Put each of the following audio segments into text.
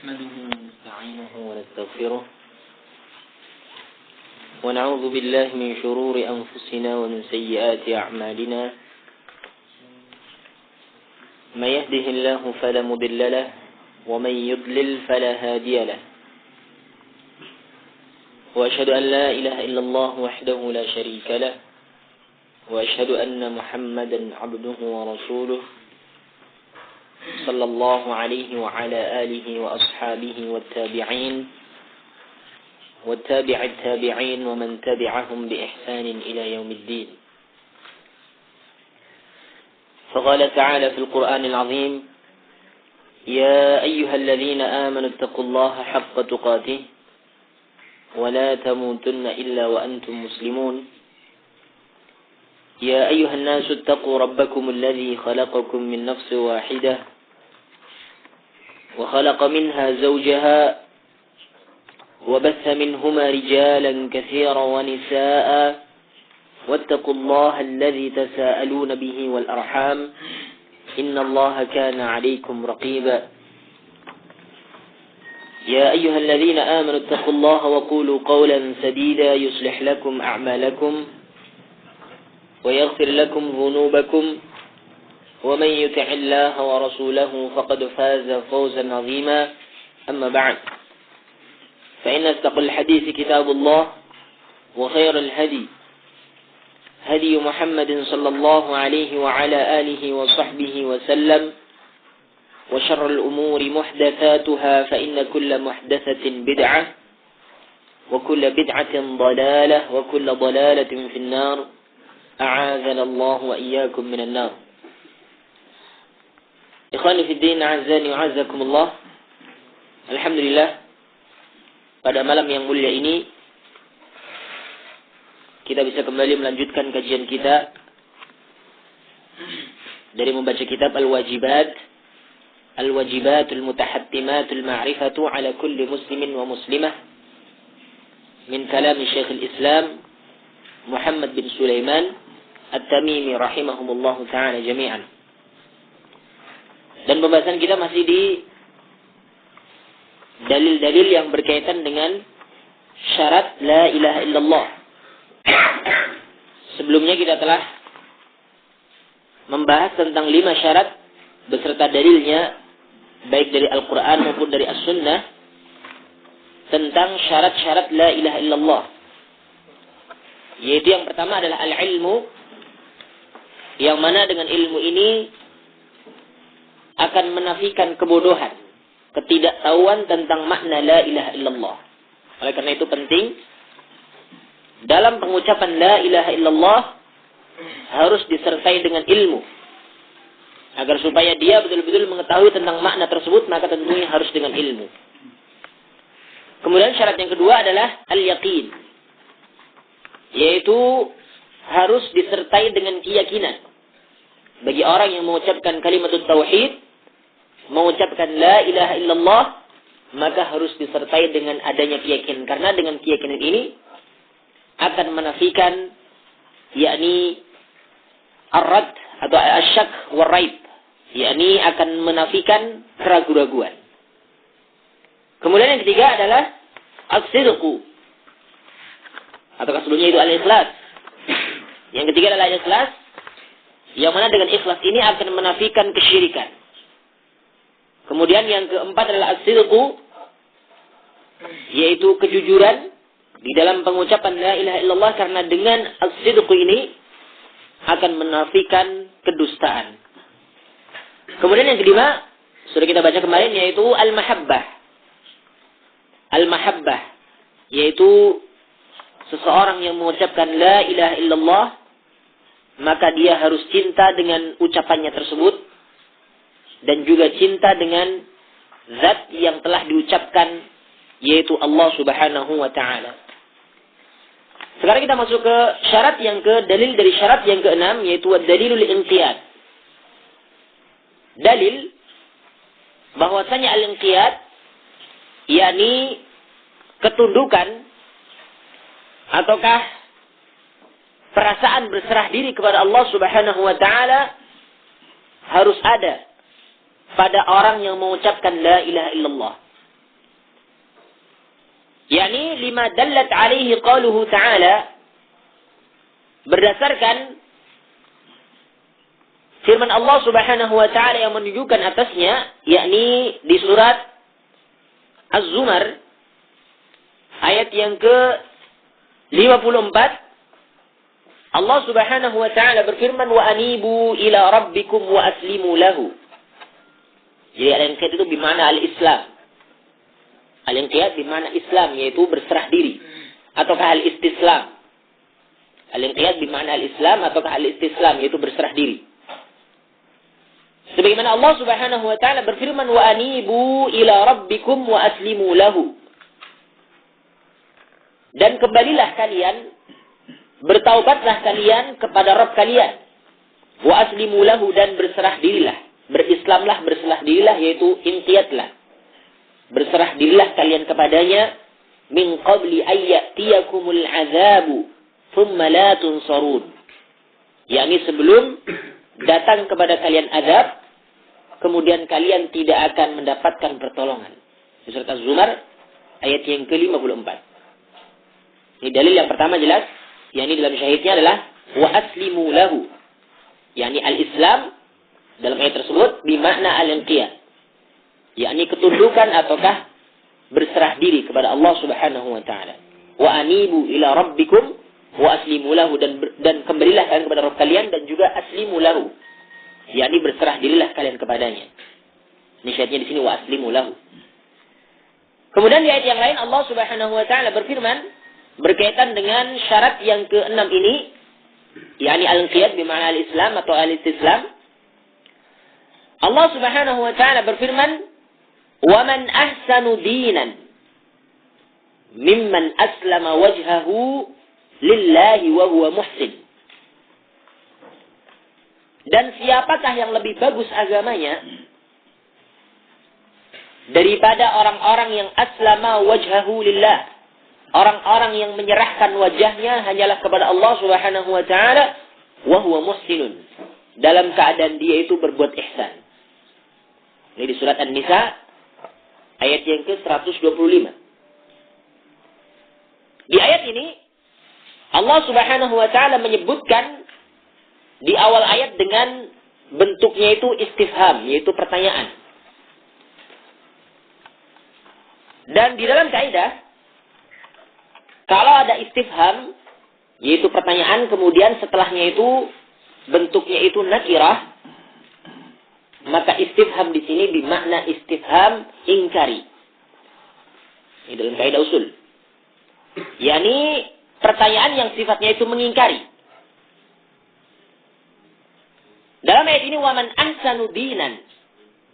نحمده ونستعينه ونستغفره ونعوذ بالله من شرور أنفسنا ومن سيئات أعمالنا من يهده الله فلا مضل له ومن يضلل فلا هادي له وأشهد أن لا إله إلا الله وحده لا شريك له وأشهد أن محمدا عبده ورسوله صلى الله عليه وعلى آله وأصحابه والتابع التابعين ومن تبعهم بإحسان إلى يوم الدين. فقال تعالى في القرآن العظيم: يا أيها الذين آمنوا اتقوا الله حق تقاته ولا تموتن إلا وأنتم مسلمون. يا أيها الناس اتقوا ربكم الذي خلقكم من نفس واحدة وخلق منها زوجها وبث منهما رجالا كثيرا ونساء واتقوا الله الذي تساءلون به والأرحام إن الله كان عليكم رقيبا. يا أيها الذين آمنوا اتقوا الله وقولوا قولا سديدا يصلح لكم أعمالكم ويغفر لكم ذنوبكم ومن يطع الله ورسوله فقد فاز فوزا عظيما. أما بعد، فإن أصدق الحديث كتاب الله وخير الهدي هدي محمد صلى الله عليه وعلى آله وصحبه وسلم وشر الأمور محدثاتها فإن كل محدثة بدعة وكل بدعة ضلالة وكل ضلالة في النار. أعاذنا الله وإياكم من النار. Ikhwani fi din, a'azzani wa a'azzakumullah. Alhamdulillah, pada malam yang mulia ini kita bisa kembali melanjutkan kajian kita dari membaca kitab Al-Wajibatul Mutahattimatul Ma'rifatu ala kulli muslimin wa muslimah min kalam Syekhul Islam Muhammad bin Sulaiman At-Tamimi rahimahumullahu ta'ala jami'an. Dan pembahasan kita masih di dalil-dalil yang berkaitan dengan syarat la ilaha illallah. Sebelumnya kita telah membahas tentang 5 syarat beserta dalilnya, baik dari Al-Quran maupun dari As-Sunnah, tentang syarat-syarat la ilaha illallah. Yaitu yang pertama adalah al-ilmu, yang mana dengan ilmu ini akan menafikan kebodohan, ketidaktahuan tentang makna la ilaha illallah. Oleh karena itu penting dalam pengucapan la ilaha illallah harus disertai dengan ilmu, agar supaya dia betul-betul mengetahui tentang makna tersebut, maka tentunya harus dengan ilmu. Kemudian syarat yang kedua adalah al-yaqin, yaitu harus disertai dengan keyakinan. Bagi orang yang mengucapkan kalimatut tauhid, mengucapkan la ilaha illallah, maka harus disertai dengan adanya keyakinan. Karena dengan keyakinan ini akan menafikan, yakni ar-rad atau asyak war-raib, yakni akan menafikan keraguan-raguan. Kemudian yang ketiga adalah as-sidqu, atau sebelumnya itu al-ikhlas. Yang ketiga adalah ikhlas, yang mana dengan ikhlas ini akan menafikan kesyirikan. Kemudian yang keempat adalah as-sidqu, yaitu kejujuran di dalam pengucapan la ilaha illallah, karena dengan as-sidqu ini akan menafikan kedustaan. Kemudian yang kelima sudah kita baca kemarin, yaitu al-mahabbah. Al-mahabbah yaitu seseorang yang mengucapkan la ilaha illallah, maka dia harus cinta dengan ucapannya tersebut dan juga cinta dengan zat yang telah diucapkan, yaitu Allah Subhanahu wa ta'ala. Sekarang kita masuk ke syarat yang dalil dari syarat yang keenam, yaitu ad-dalilul inqiyad. Dalil bahwasanya al-inqiyad, yakni ketundukan ataukah perasaan berserah diri kepada Allah Subhanahu wa ta'ala, harus ada pada orang yang mengucapkan la ilaha illallah. yakni lima dallat alaihi qaluhu ta'ala, berdasarkan firman Allah Subhanahu wa taala yang menunjukkan atasnya, yakni di surat Az-Zumar ayat yang ke-54, Allah Subhanahu wa taala berfirman, wa anibu ila rabbikum wa aslimu lahu. Jadi al-inqiyad itu bermakna al-Islam. Al-inqiyad bermakna Islam, yaitu berserah diri, ataukah al-istislam. Al-inqiyad bermakna al-Islam ataukah al-istislam, yaitu berserah diri. Sebagaimana Allah Subhanahu wa taala berfirman, wa anibu ila rabbikum wa aslimu lahu. Dan kembalilah kalian, bertaubatlah kalian kepada Rabb kalian. Wa aslimu lahu, dan berserah dirilah. Berislamlah, berserah dirilah, yaitu inqiyadlah. Berserah dirilah kalian kepadanya. Min qabli ayyatiyakumul azabu thumma la tunsarun. Yakni sebelum datang kepada kalian azab, kemudian kalian tidak akan mendapatkan pertolongan. Di surat Az-Zumar ayat yang ke-54. Ini dalil yang pertama jelas, yakni dalam syahidnya adalah wa aslimu lahu. Yakni al-Islam dalam ayat tersebut bermakna al-inqiyad. Yakni ketundukan ataukah berserah diri kepada Allah Subhanahu wa taala. Wa anibu ila rabbikum wa aslimu lahu, dan kembalilah kalian kepada Rabb kalian, dan juga aslimu lahu. Yakni berserah dirilah kalian kepadanya. Ini syaratnya di sini wa aslimu lahu. Kemudian di ayat yang lain Allah Subhanahu wa taala berfirman berkaitan dengan syarat yang ke-6 ini, yakni al-inqiyad bermakna al-Islam atau al-istislam. Allah Subhanahu wa taala berfirman, "Wa man ahsanu dinan mimman aslama wajhahu lillahi wa huwa muhsin." Dan siapakah yang lebih bagus agamanya daripada orang-orang yang aslama wajhahu lillah, orang-orang yang menyerahkan wajahnya hanyalah kepada Allah Subhanahu wa taala, wa huwa muhsinun, dalam keadaan dia itu berbuat ihsan. Ini di surat An-Nisa ayat yang ke-125. Di ayat ini Allah Subhanahu wa taala menyebutkan di awal ayat dengan bentuknya itu istifham, yaitu pertanyaan. Dan di dalam kaidah, kalau ada istifham, yaitu pertanyaan, kemudian setelahnya itu bentuknya itu nakirah, maka istifham di sini bermakna istifham ingkari. Ini dalam kaidah usul. yakni pertanyaan yang sifatnya itu mengingkari. Dalam ayat ini waman ahsanu dinan,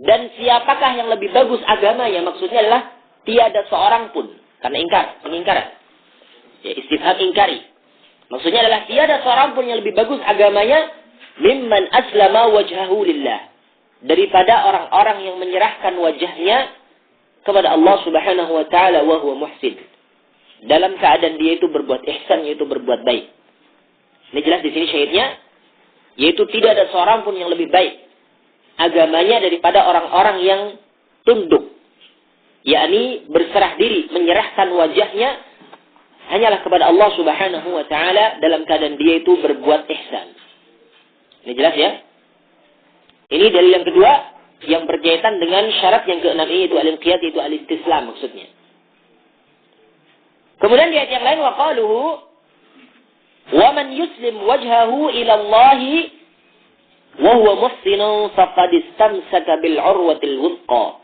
dan siapakah yang lebih bagus agama, yang maksudnya adalah tiada seorang pun, karena ingkar, pengingkaran. Ya, istifham ingkari. Maksudnya adalah tiada seorang pun yang lebih bagus agamanya mimman aslama wajhahu lillah, daripada orang-orang yang menyerahkan wajahnya kepada Allah Subhanahu wa taala wa huwa muhsin, dalam keadaan dia itu berbuat ihsan, yaitu berbuat baik. Ini jelas di sini syahidnya, yaitu tidak ada seorang pun yang lebih baik agamanya daripada orang-orang yang tunduk, yakni berserah diri, menyerahkan wajahnya hanyalah kepada Allah Subhanahu wa taala dalam keadaan dia itu berbuat ihsan. Ini jelas ya? Ini dalil yang kedua yang berkaitan dengan syarat yang keenam ini, itu al-inqiyad, itu al-istislam maksudnya. Kemudian di ayat yang lain waqaluhu wa man yuslim wajhahu ila Allah wa huwa muhsinun faqad istamsaka bil urwatil wuthqa.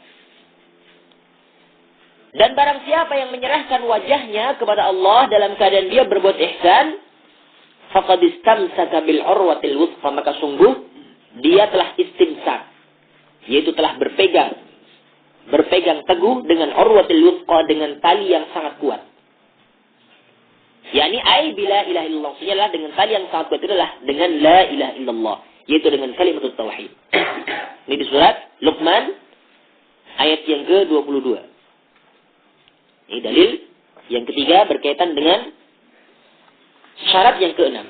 Dan barang siapa yang menyerahkan wajahnya kepada Allah dalam keadaan dia berbuat ihsan, faqad istamsaka bil urwatil wuthqa, maka sungguh dia telah istimsak, yaitu telah berpegang teguh dengan urwatil wuthqa, dengan tali yang sangat kuat. yakni ai bila ilaha illallah, maksudnya adalah dengan tali yang sangat kuat itu adalah dengan la ilaha illallah, yaitu dengan kalimat tauhid. Ini di surat Luqman ayat yang ke-22. Ini dalil yang ketiga berkaitan dengan syarat yang keenam.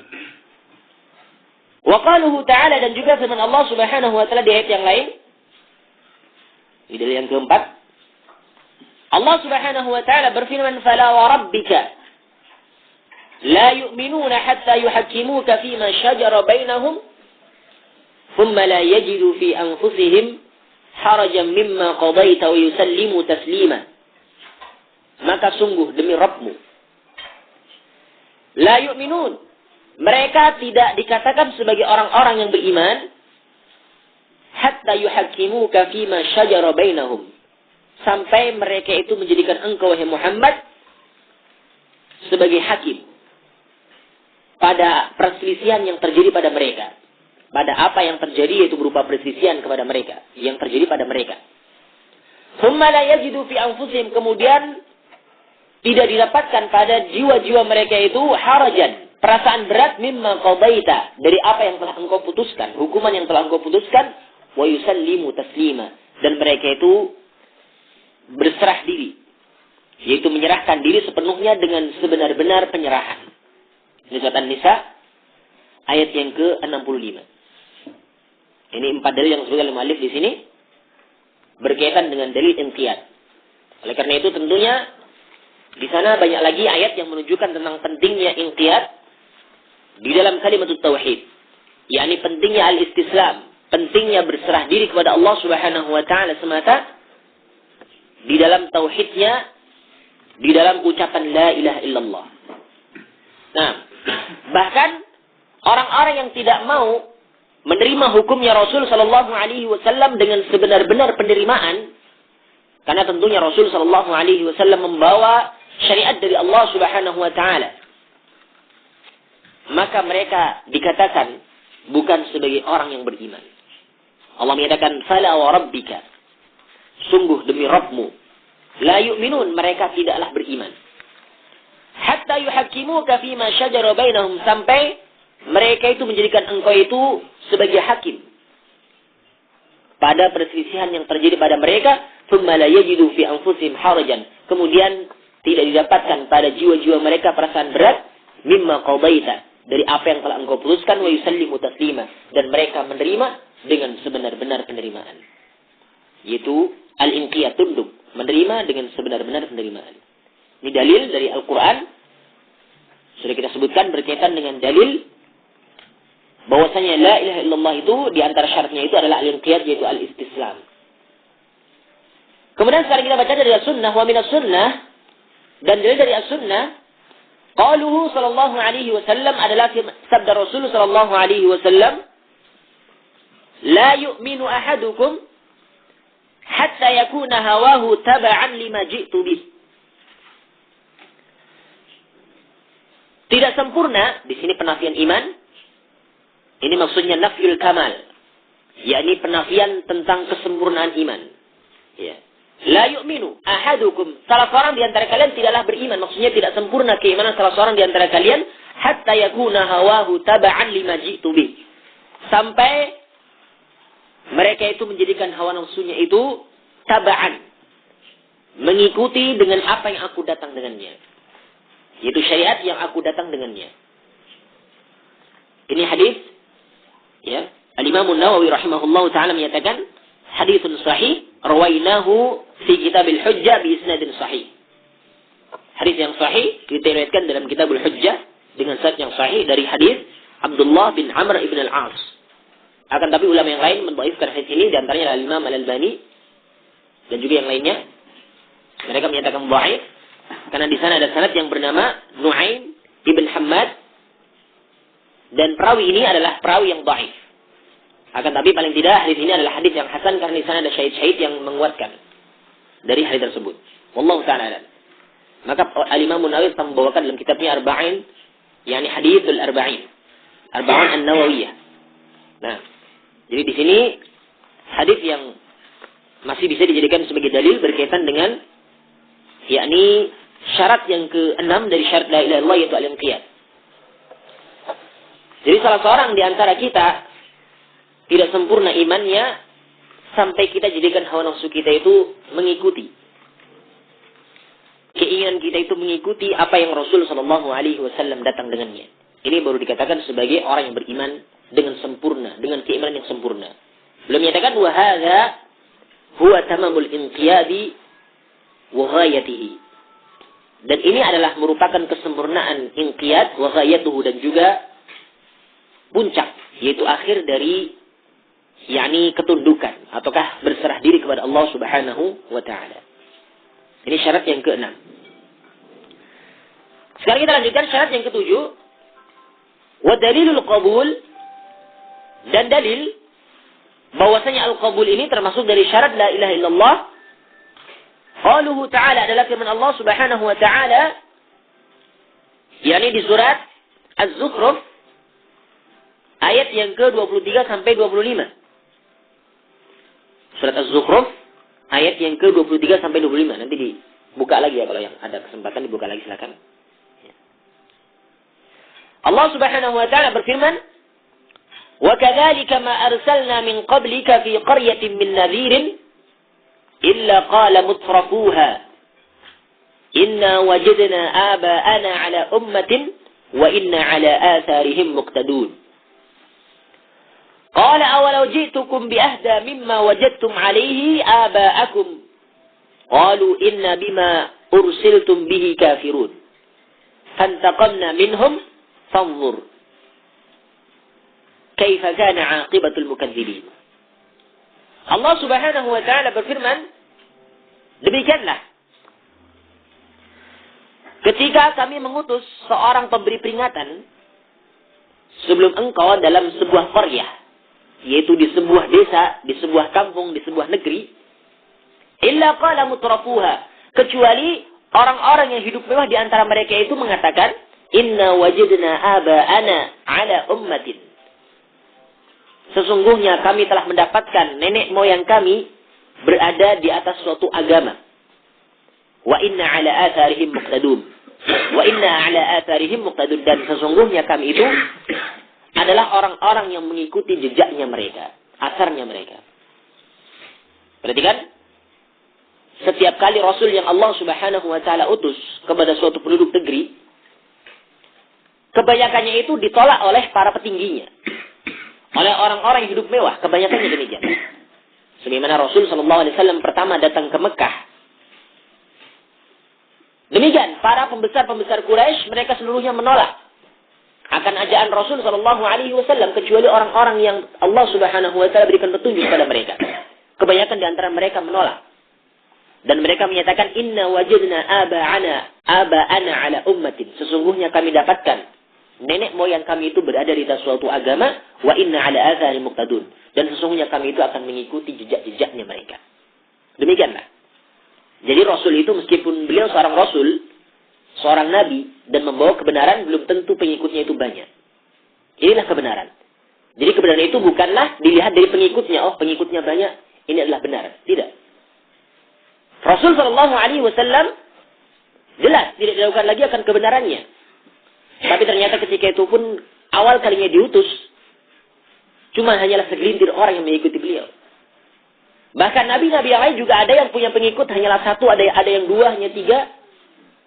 Wa qaluhu ta'ala, dan juga firman Allah Subhanahu wa taala di ayat yang lain. Ini dalil yang keempat. Allah Subhanahu wa taala berfirman, "Fala wa rabbika la yu'minuna hatta yuhakkimuka fima shajara bainahum, thumma la yajidu fi anfusihim harajan mimma qadaita wa yusallimu taslima." Maka sungguh demi Rabbmu, la yu'minun, mereka tidak dikatakan sebagai orang-orang yang beriman, hatta yuhakkimuka fima shajara bainahum, sampai mereka itu menjadikan engkau, wahai Muhammad, sebagai hakim pada perselisihan yang terjadi pada mereka. Pada apa yang terjadi, yaitu berupa perselisihan kepada mereka, yang terjadi pada mereka. Thumma la yajidu fi anfusihim, kemudian tidak didapatkan pada jiwa-jiwa mereka itu harajan, perasaan berat, mimma qadaita, dari apa yang telah engkau putuskan, hukuman yang telah engkau putuskan, wa yusallimu taslima, dan mereka itu berserah diri, yaitu menyerahkan diri sepenuhnya dengan sebenar-benar penyerahan. Ini surat An-Nisa ayat yang ke-65. Ini 4 dalil yang disebutkan oleh muallif di sini berkaitan dengan dalil inqiyad. Oleh karena itu tentunya di sana banyak lagi ayat yang menunjukkan tentang pentingnya inqiyad di dalam kalimat tauhid, yakni pentingnya al-istislam, pentingnya berserah diri kepada Allah Subhanahu wa taala semata di dalam tauhidnya, di dalam ucapan la ilaha illallah. Nah, bahkan orang-orang yang tidak mau menerima hukumnya Rasul sallallahu alaihi wasallam dengan sebenar-benar penerimaan, karena tentunya Rasul sallallahu alaihi wasallam membawa syariat dari Allah Subhanahu wa taala, maka mereka dikatakan bukan sebagai orang yang beriman. Allah menyatakan, "Fala wa rabbika," sungguh demi Rabbmu, la yu'minun, mereka tidaklah beriman. Hatta yuhakkimuka fima syajara bainahum, sampai mereka itu menjadikan engkau itu sebagai hakim pada perselisihan yang terjadi pada mereka. Thumma la yajidu fi anfusihim harajan, kemudian tidak didapatkan pada jiwa-jiwa mereka perasaan berat, mimma qadaita, dari apa yang telah engkau putuskan, wa yusallimu taslima, dan mereka menerima dengan sebenar-benar penerimaan, yaitu al-inqiyad, tunduk, menerima dengan sebenar-benar penerimaan. Ini dalil dari Al-Quran, sudah kita sebutkan berkaitan dengan dalil bahwasanya la ilaha illallah itu di antara syaratnya itu adalah al-inqiyad, yaitu al-istislam. Kemudian sekarang kita baca dari as-sunnah, wa minas sunnah, dan dalil dari as-sunnah, qauluhu sallallahu alaihi wasallam, adalah sabda Rasul sallallahu alaihi wasallam, la yu'minu ahadukum hatta yakuna hawahu taba'an lima ji'tu bih. Tidak sempurna, di sini penafian iman. Ini maksudnya nafyul kamal, yakni penafian tentang kesempurnaan iman. Ya. La yu'minu ahadukum, salah seorang di antara kalian tidaklah beriman, maksudnya tidak sempurna keimanan salah seorang di antara kalian, hatta yakuna hawahu taba'an lima ji'tu bih, sampai mereka itu menjadikan hawa nafsunya itu taba'an, mengikuti dengan apa yang aku datang dengannya, yaitu syariat yang aku datang dengannya. Ini hadis, ya, Al-Imam An-Nawawi rahimahullahu taala menyatakan haditsun sahih rawainahu fi Kitabil Hujjah bi isnadin sahih. Hadis yang sahih diriwayatkan dalam Kitabul Hujjah dengan sanad yang sahih dari hadis Abdullah bin Amr ibn al-As. Akan tapi ulama yang lain mendhaifkan hadis ini, di antaranya Al-Imam Al-Albani dan juga yang lainnya. Mereka menyatakan dhaif karena di sana ada sanad yang bernama Nu'aim ibn Hammad, dan perawi ini adalah perawi yang dhaif. Akan tapi paling tidak hadis ini adalah hadis yang hasan karena di sana ada syahid-syahid yang menguatkan dari hadis tersebut. Wallahu ta'ala a'lam. Maka Al-Imam An-Nawawi membawakan dalam kitabnya Arba'in, yakni Hadithul Arba'in, Arba'in An-Nawawiyah. Nah, jadi di sini hadis yang masih bisa dijadikan sebagai dalil berkaitan dengan yakni syarat yang ke-6 dari syarat la ilaha illallah, yaitu al-inqiyad. Jadi salah seorang di antara kita tidak sempurna imannya sampai kita jadikan hawa nafsu kita itu mengikuti, keinginan kita itu mengikuti apa yang Rasul sallallahu alaihi wasallam datang dengannya. Ini baru dikatakan sebagai orang yang beriman dengan sempurna, dengan keimanan yang sempurna. Belum menyatakan wa hadza huwa tamamul inqiyadi wa ghayatihi. Dan ini adalah merupakan kesempurnaan inqiyad wa ghayatuhu, dan juga puncak, yaitu akhir dari ketundukan ataukah berserah diri kepada Allah Subhanahu wa taala. Ini syarat yang ke-6. Sekarang kita lanjutkan syarat yang ke-7. Wa dalilul qabul, dan dalil bahwasanya al-qabul ini termasuk dari syarat la ilaha illallah. Qauluhu ta'ala adalah firman Allah Subhanahu wa taala di surat Az-Zukhruf ayat yang ke-23 sampai 25. Surat Az-Zukhruf ayat yang ke-23 sampai 25. Nanti dibuka lagi ya, kalau yang ada kesempatan dibuka lagi silakan. Allah Subhanahu wa taala berfirman, "Wa kadzalika ma arsalna min qablika fi qaryatin min nadhirin illa qala mutrafuha inna wajadna aba'ana ala ummatin wa inna ala atharihim muqtadun." Qala awalau ji'tukum bi ahda mimma wajadtum alayhi aba'akum qalu inna bima ursiltum bihi kafirun fantaqamna minhum fanzur kaifa kana 'aqibatul mukadzibin. Allah Subhanahu wa taala berfirman, demikianlah ketika kami mengutus seorang pemberi peringatan sebelum engkau dalam sebuah qaryah, yaitu di sebuah desa, di sebuah kampung, di sebuah negeri, illa qala mutrafuha, kecuali orang-orang yang hidup mewah di antara mereka itu mengatakan, inna wajadna aba'ana ala ummatin, sesungguhnya kami telah mendapatkan nenek moyang kami berada di atas suatu agama. Wa inna ala atharihim muqtadun. Wa inna ala atharihim muqtadun, dan sesungguhnya kami itu adalah orang-orang yang mengikuti jejaknya mereka, asarnya mereka. Perhatikan, setiap kali Rasul yang Allah Subhanahu wa taala utus kepada suatu penduduk negeri, kebanyakannya itu ditolak oleh para petingginya, oleh orang-orang yang hidup mewah, kebanyakannya demikian. Sebagaimana Rasul sallallahu alaihi wasallam pertama datang ke Mekah, demikian para pembesar-pembesar Quraisy, mereka seluruhnya menolak akan ajakan Rasul sallallahu alaihi wasallam, kecuali orang-orang yang Allah Subhanahu wa taala berikan petunjuk kepada mereka. Kebanyakan di antara mereka menolak. Dan mereka menyatakan, inna wajadna aba'ana ala ummatin, sesungguhnya kami dapatkan nenek moyang kami itu berada di atas suatu agama, wa inna ala athari muqtadun, dan sesungguhnya kami itu akan mengikuti jejak-jejaknya mereka. Demikianlah. Jadi Rasul itu meskipun beliau seorang Rasul, seorang Nabi, dan membawa kebenaran, belum tentu pengikutnya itu banyak. Inilah kebenaran. Jadi kebenaran itu bukanlah dilihat dari pengikutnya, oh pengikutnya banyak, ini adalah benar. Tidak. Rasul sallallahu alaihi wasallam jelas tidak diragukan lagi akan kebenarannya. Tapi ternyata ketika itu pun awal kalinya diutus, cuma hanyalah segelintir orang yang mengikuti beliau. Bahkan nabi-nabi yang lain juga ada yang punya pengikut hanyalah satu, ada yang dua, hanya tiga,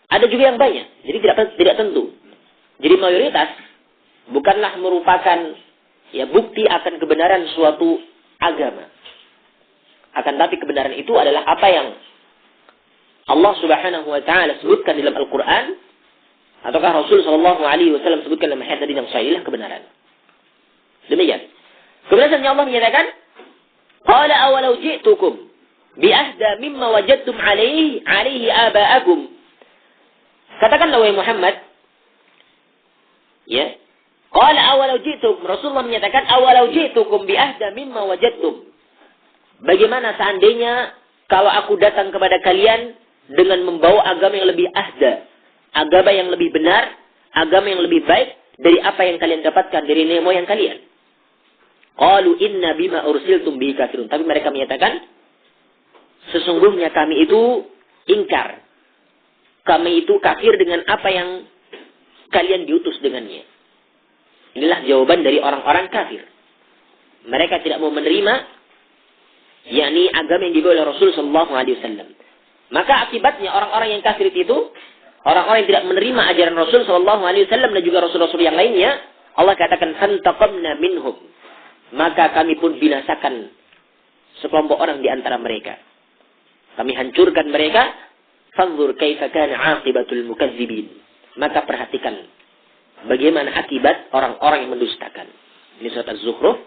ada juga yang banyak. Jadi tidak tentu. Jadi mayoritas bukanlah merupakan bukti akan kebenaran suatu agama. Akan tapi kebenaran itu adalah apa yang Allah Subhanahu wa taala sebutkan dalam Al-Qur'an, ataukah Rasul sallallahu alaihi wasallam sebutkan dalam hadis yang sahih, kebenaran. Demikian. Kemudian Allah menyatakan, qala awalau ji'tukum bi ahda mimma wajadtum alaihi aba'akum. Katakanlah wahai Muhammad, qala awalau ji'tukum, Rasulullah menyatakan awalau ji'tukum bi ahda mimma wajadtum. Bagaimana seandainya kalau aku datang kepada kalian dengan membawa agama yang lebih ahda, agama yang lebih benar, agama yang lebih baik dari apa yang kalian dapatkan dari nenek moyang kalian. Qalu inna bima ursiltum bihi kafirun. Tapi mereka menyatakan, sesungguhnya kami itu ingkar. Kami itu kafir dengan apa yang kalian diutus dengannya. Inilah jawaban dari orang-orang kafir. Mereka tidak mau menerima agama yang dibawa oleh Rasul sallallahu alaihi wasallam. Maka akibatnya orang-orang yang kafir itu, orang-orang yang tidak menerima ajaran Rasul sallallahu alaihi wasallam dan juga rasul-rasul yang lainnya, Allah katakan fantaqamna minhum. Maka kami pun binasakan sekelompok orang di antara mereka. Kami hancurkan mereka Fanzur kaifa kana 'aqibatul mukadzibin. Maka perhatikan bagaimana akibat orang-orang yang mendustakan. Ini surat Az-Zukhruf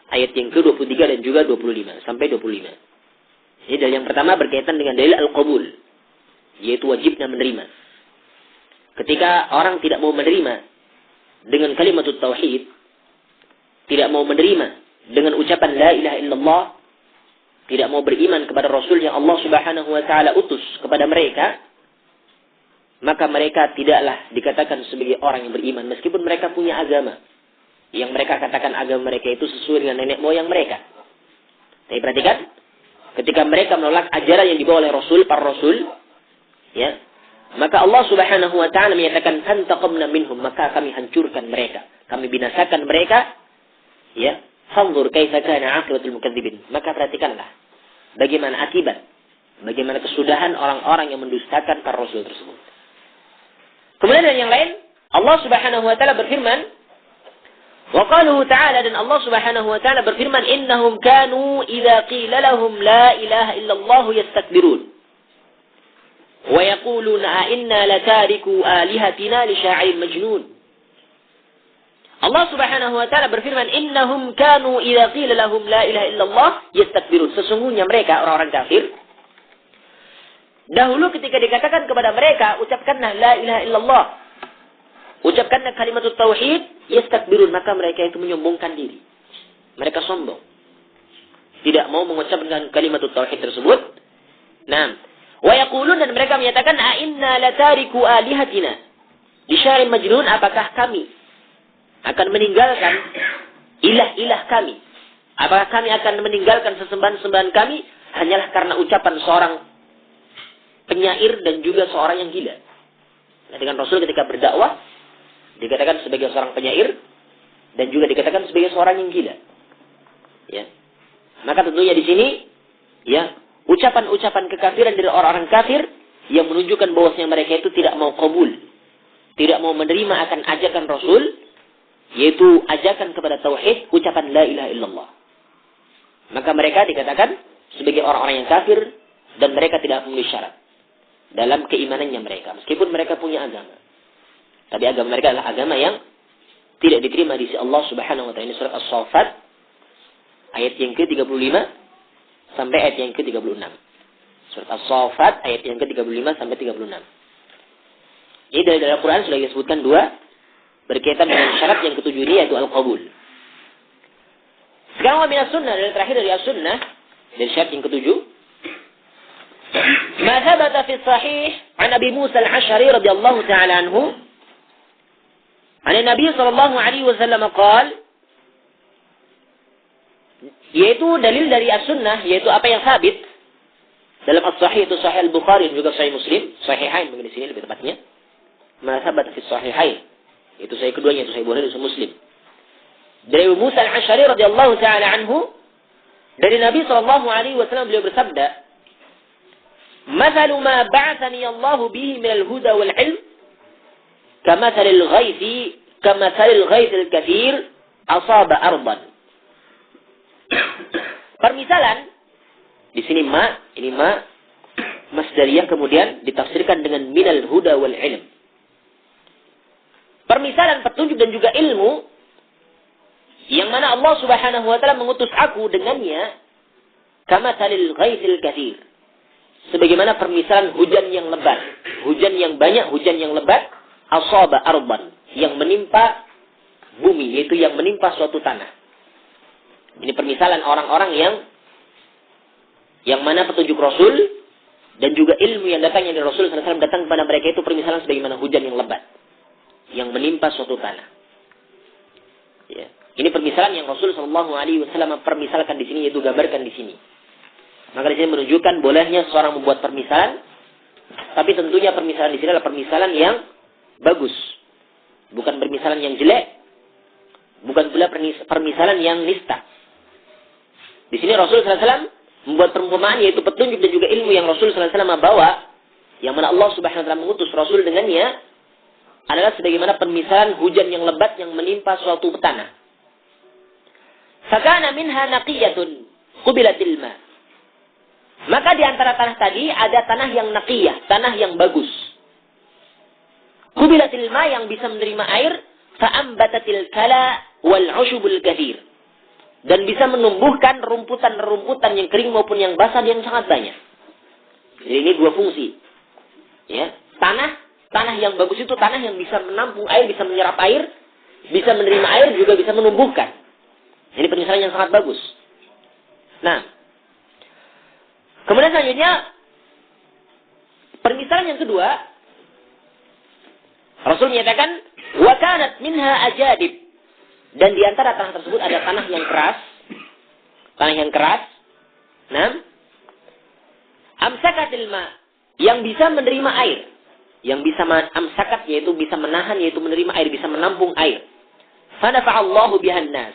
ayat yang ke-23 dan juga 25 sampai 25. Ini dalil yang pertama berkaitan dengan dalil al-qabul, yaitu wajibnya menerima. Ketika orang tidak mau menerima dengan kalimat tauhid, tidak mau menerima dengan ucapan la ilaha illallah, tidak mau beriman kepada Rasul yang Allah Subhanahu wa taala utus kepada mereka, maka mereka tidaklah dikatakan sebagai orang yang beriman meskipun mereka punya agama. Yang mereka katakan agama mereka itu sesuai dengan nenek moyang mereka. Tapi perhatikan, ketika mereka menolak ajaran yang dibawa oleh Rasul, para Rasul, ya, maka Allah Subhanahu wa taala menyatakan fantaqamna minhum, maka kami hancurkan mereka, kami binasakan mereka, ya. Fanzur kaifa kana 'aqibatul mukadzibin. Maka perhatikanlah bagaimana akibat, bagaimana kesudahan orang-orang yang mendustakan para Rasul tersebut. Kemudian yang lain, Allah Subhanahu wa taala berfirman, wa qaluhu ta'ala, dan Allah Subhanahu wa taala berfirman, innahum kanu idza qila lahum la ilaha illallah yastakbirun wa yaquluna a inna latariku alihatina li sya'irin majnun. Allah Subhanahu wa taala berfirman, innahum kanu idza qila lahum la ilaha illallah yastakbirun. Sesungguhnya mereka orang-orang kafir dahulu ketika dikatakan kepada mereka ucapkanlah la ilaha illallah, ucapkanlah kalimat tauhid, yastakbirun, maka mereka itu menyombongkan diri. Mereka sombong. Tidak mau mengucapkan kalimat tauhid tersebut. Nah, wa yaqulun, dan mereka menyatakan a inna latariku alihatina li sya'irin majnun, apakah kami akan meninggalkan ilah-ilah kami? Apakah kami akan meninggalkan sesembahan-sembahan kami hanyalah karena ucapan seorang penyair dan juga seorang yang gila? Nah, dengan Rasul ketika berdakwah dikatakan sebagai seorang penyair dan juga dikatakan sebagai seorang yang gila. Ya. Maka tentunya di sini, ya, ucapan-ucapan kekafiran dari orang-orang kafir yang menunjukkan bahwasanya mereka itu tidak mau qabul, tidak mau menerima akan ajakan Rasul, yaitu ajakan kepada tauhid, ucapan la ilaha illallah. Maka mereka dikatakan sebagai orang-orang yang kafir dan mereka tidak memenuhi syarat dalam keimanannya mereka, meskipun mereka punya agama. Tapi agama mereka adalah agama yang tidak diterima di sisi Allah Subhanahu wa taala. Ini surat As-Saffat ayat yang ke-35 sampai ayat yang ke-36. Surat As-Saffat ayat yang ke-35 sampai 36. Ini dari dalam Quran sudah disebutkan dua berkaitan dengan syarat yang ketujuh ini, yaitu al-qabul. Sekarang wa minas sunnah, dari terakhir dari as-sunnah, dari syarat yang ketujuh, ma thabata fi sahih an Abi Musa al-Asy'ari radhiyallahu ta'ala anhu an Nabi sallallahu alaihi wasallam qaal, yaitu dalil dari as-sunnah, yaitu apa yang sabit dalam as-sahih, itu sahih al-Bukhari dan juga sahih Muslim, sahihain mungkin di sini lebih tepatnya. Ma thabata fi sahihain, itu sahih keduanya, itu sahih Bukhari dan sahih Muslim. Dari Abu Musa al-Asy'ari radhiyallahu ta'ala anhu, dari Nabi sallallahu alaihi wasallam beliau bersabda, "Mathalu ma ba'athani Allah bihi min al-huda wal 'ilm kamathalil ghaithi al-kathir asaba ardan." Permisalan di sini ini masdariyah kemudian ditafsirkan dengan minal huda wal 'ilm. Permisalan petunjuk dan juga ilmu yang mana Allah Subhanahu wa taala mengutus aku dengannya, kamathalil ghaithil katsir, sebagaimana permisalan hujan yang lebat, hujan yang banyak, hujan yang lebat, asaba arban, yang menimpa bumi, yaitu yang menimpa suatu tanah. Ini permisalan orang-orang yang mana petunjuk Rasul dan juga ilmu yang datangnya dari Rasul sallallahu alaihi wasallam datang kepada mereka, itu permisalan sebagaimana hujan yang lebat yang menimpa suatu tanah. Ya. Ini permisalan yang Rasul sallallahu alaihi wasallam permisalkan di sini, yaitu gambarkan di sini. Maka di sini menunjukkan bolehnya seorang membuat permisalan, tapi tentunya permisalan di sini adalah permisalan yang bagus, bukan permisalan yang jelek, bukan pula permisalan yang nista. Di sini Rasul sallallahu alaihi wasallam membuat perumpamaan, yaitu petunjuk dan juga ilmu yang Rasul sallallahu alaihi wasallam bawa, yang mana Allah Subhanahu wa taala mengutus Rasul dengannya, adalah sebagaimana permisalan hujan yang lebat yang menimpa suatu tanah. Fakana minha naqiyatun qubilatil ma. Maka di antara tanah tadi ada tanah yang naqiyah, tanah yang bagus. Qubilatil ma yang bisa menerima air, fa'ambatatil kala wal 'ushubul katsir. Dan bisa menumbuhkan rumputan-rumputan yang kering maupun yang basah yang sangat banyak. Jadi ini dua fungsi. Ya, tanah yang bagus itu tanah yang bisa menampung air, bisa menyerap air, bisa menerima air, juga bisa menumbuhkan. Ini permisalan yang sangat bagus. Nah, kemudian selanjutnya permisalan yang kedua, Rasul menyatakan wa kanat minha ajadib. Dan di antara tanah tersebut ada tanah yang keras. Tanah yang keras. Nah, amsakatil ma yang bisa menerima air. Yang bisa amsakat yaitu bisa menahan, yaitu menerima air, bisa menampung air. Fanafa'allahu bihan nas.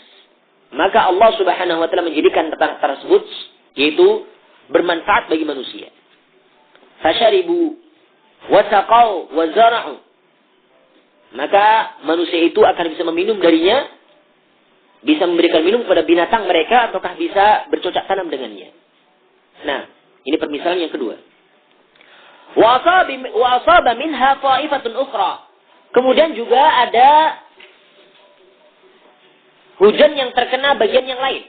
Maka Allah Subhanahu wa taala menjadikan tanah tersebut yaitu bermanfaat bagi manusia. Fasharibu wa saqau wa zara'u. Maka manusia itu akan bisa meminum darinya, bisa memberikan minum kepada binatang mereka, ataukah bisa bercocok tanam dengannya. Nah, ini permisalan yang kedua. Wa asaba minha ta'ifatun ukhra. Kemudian juga ada hujan yang terkena bagian yang lain.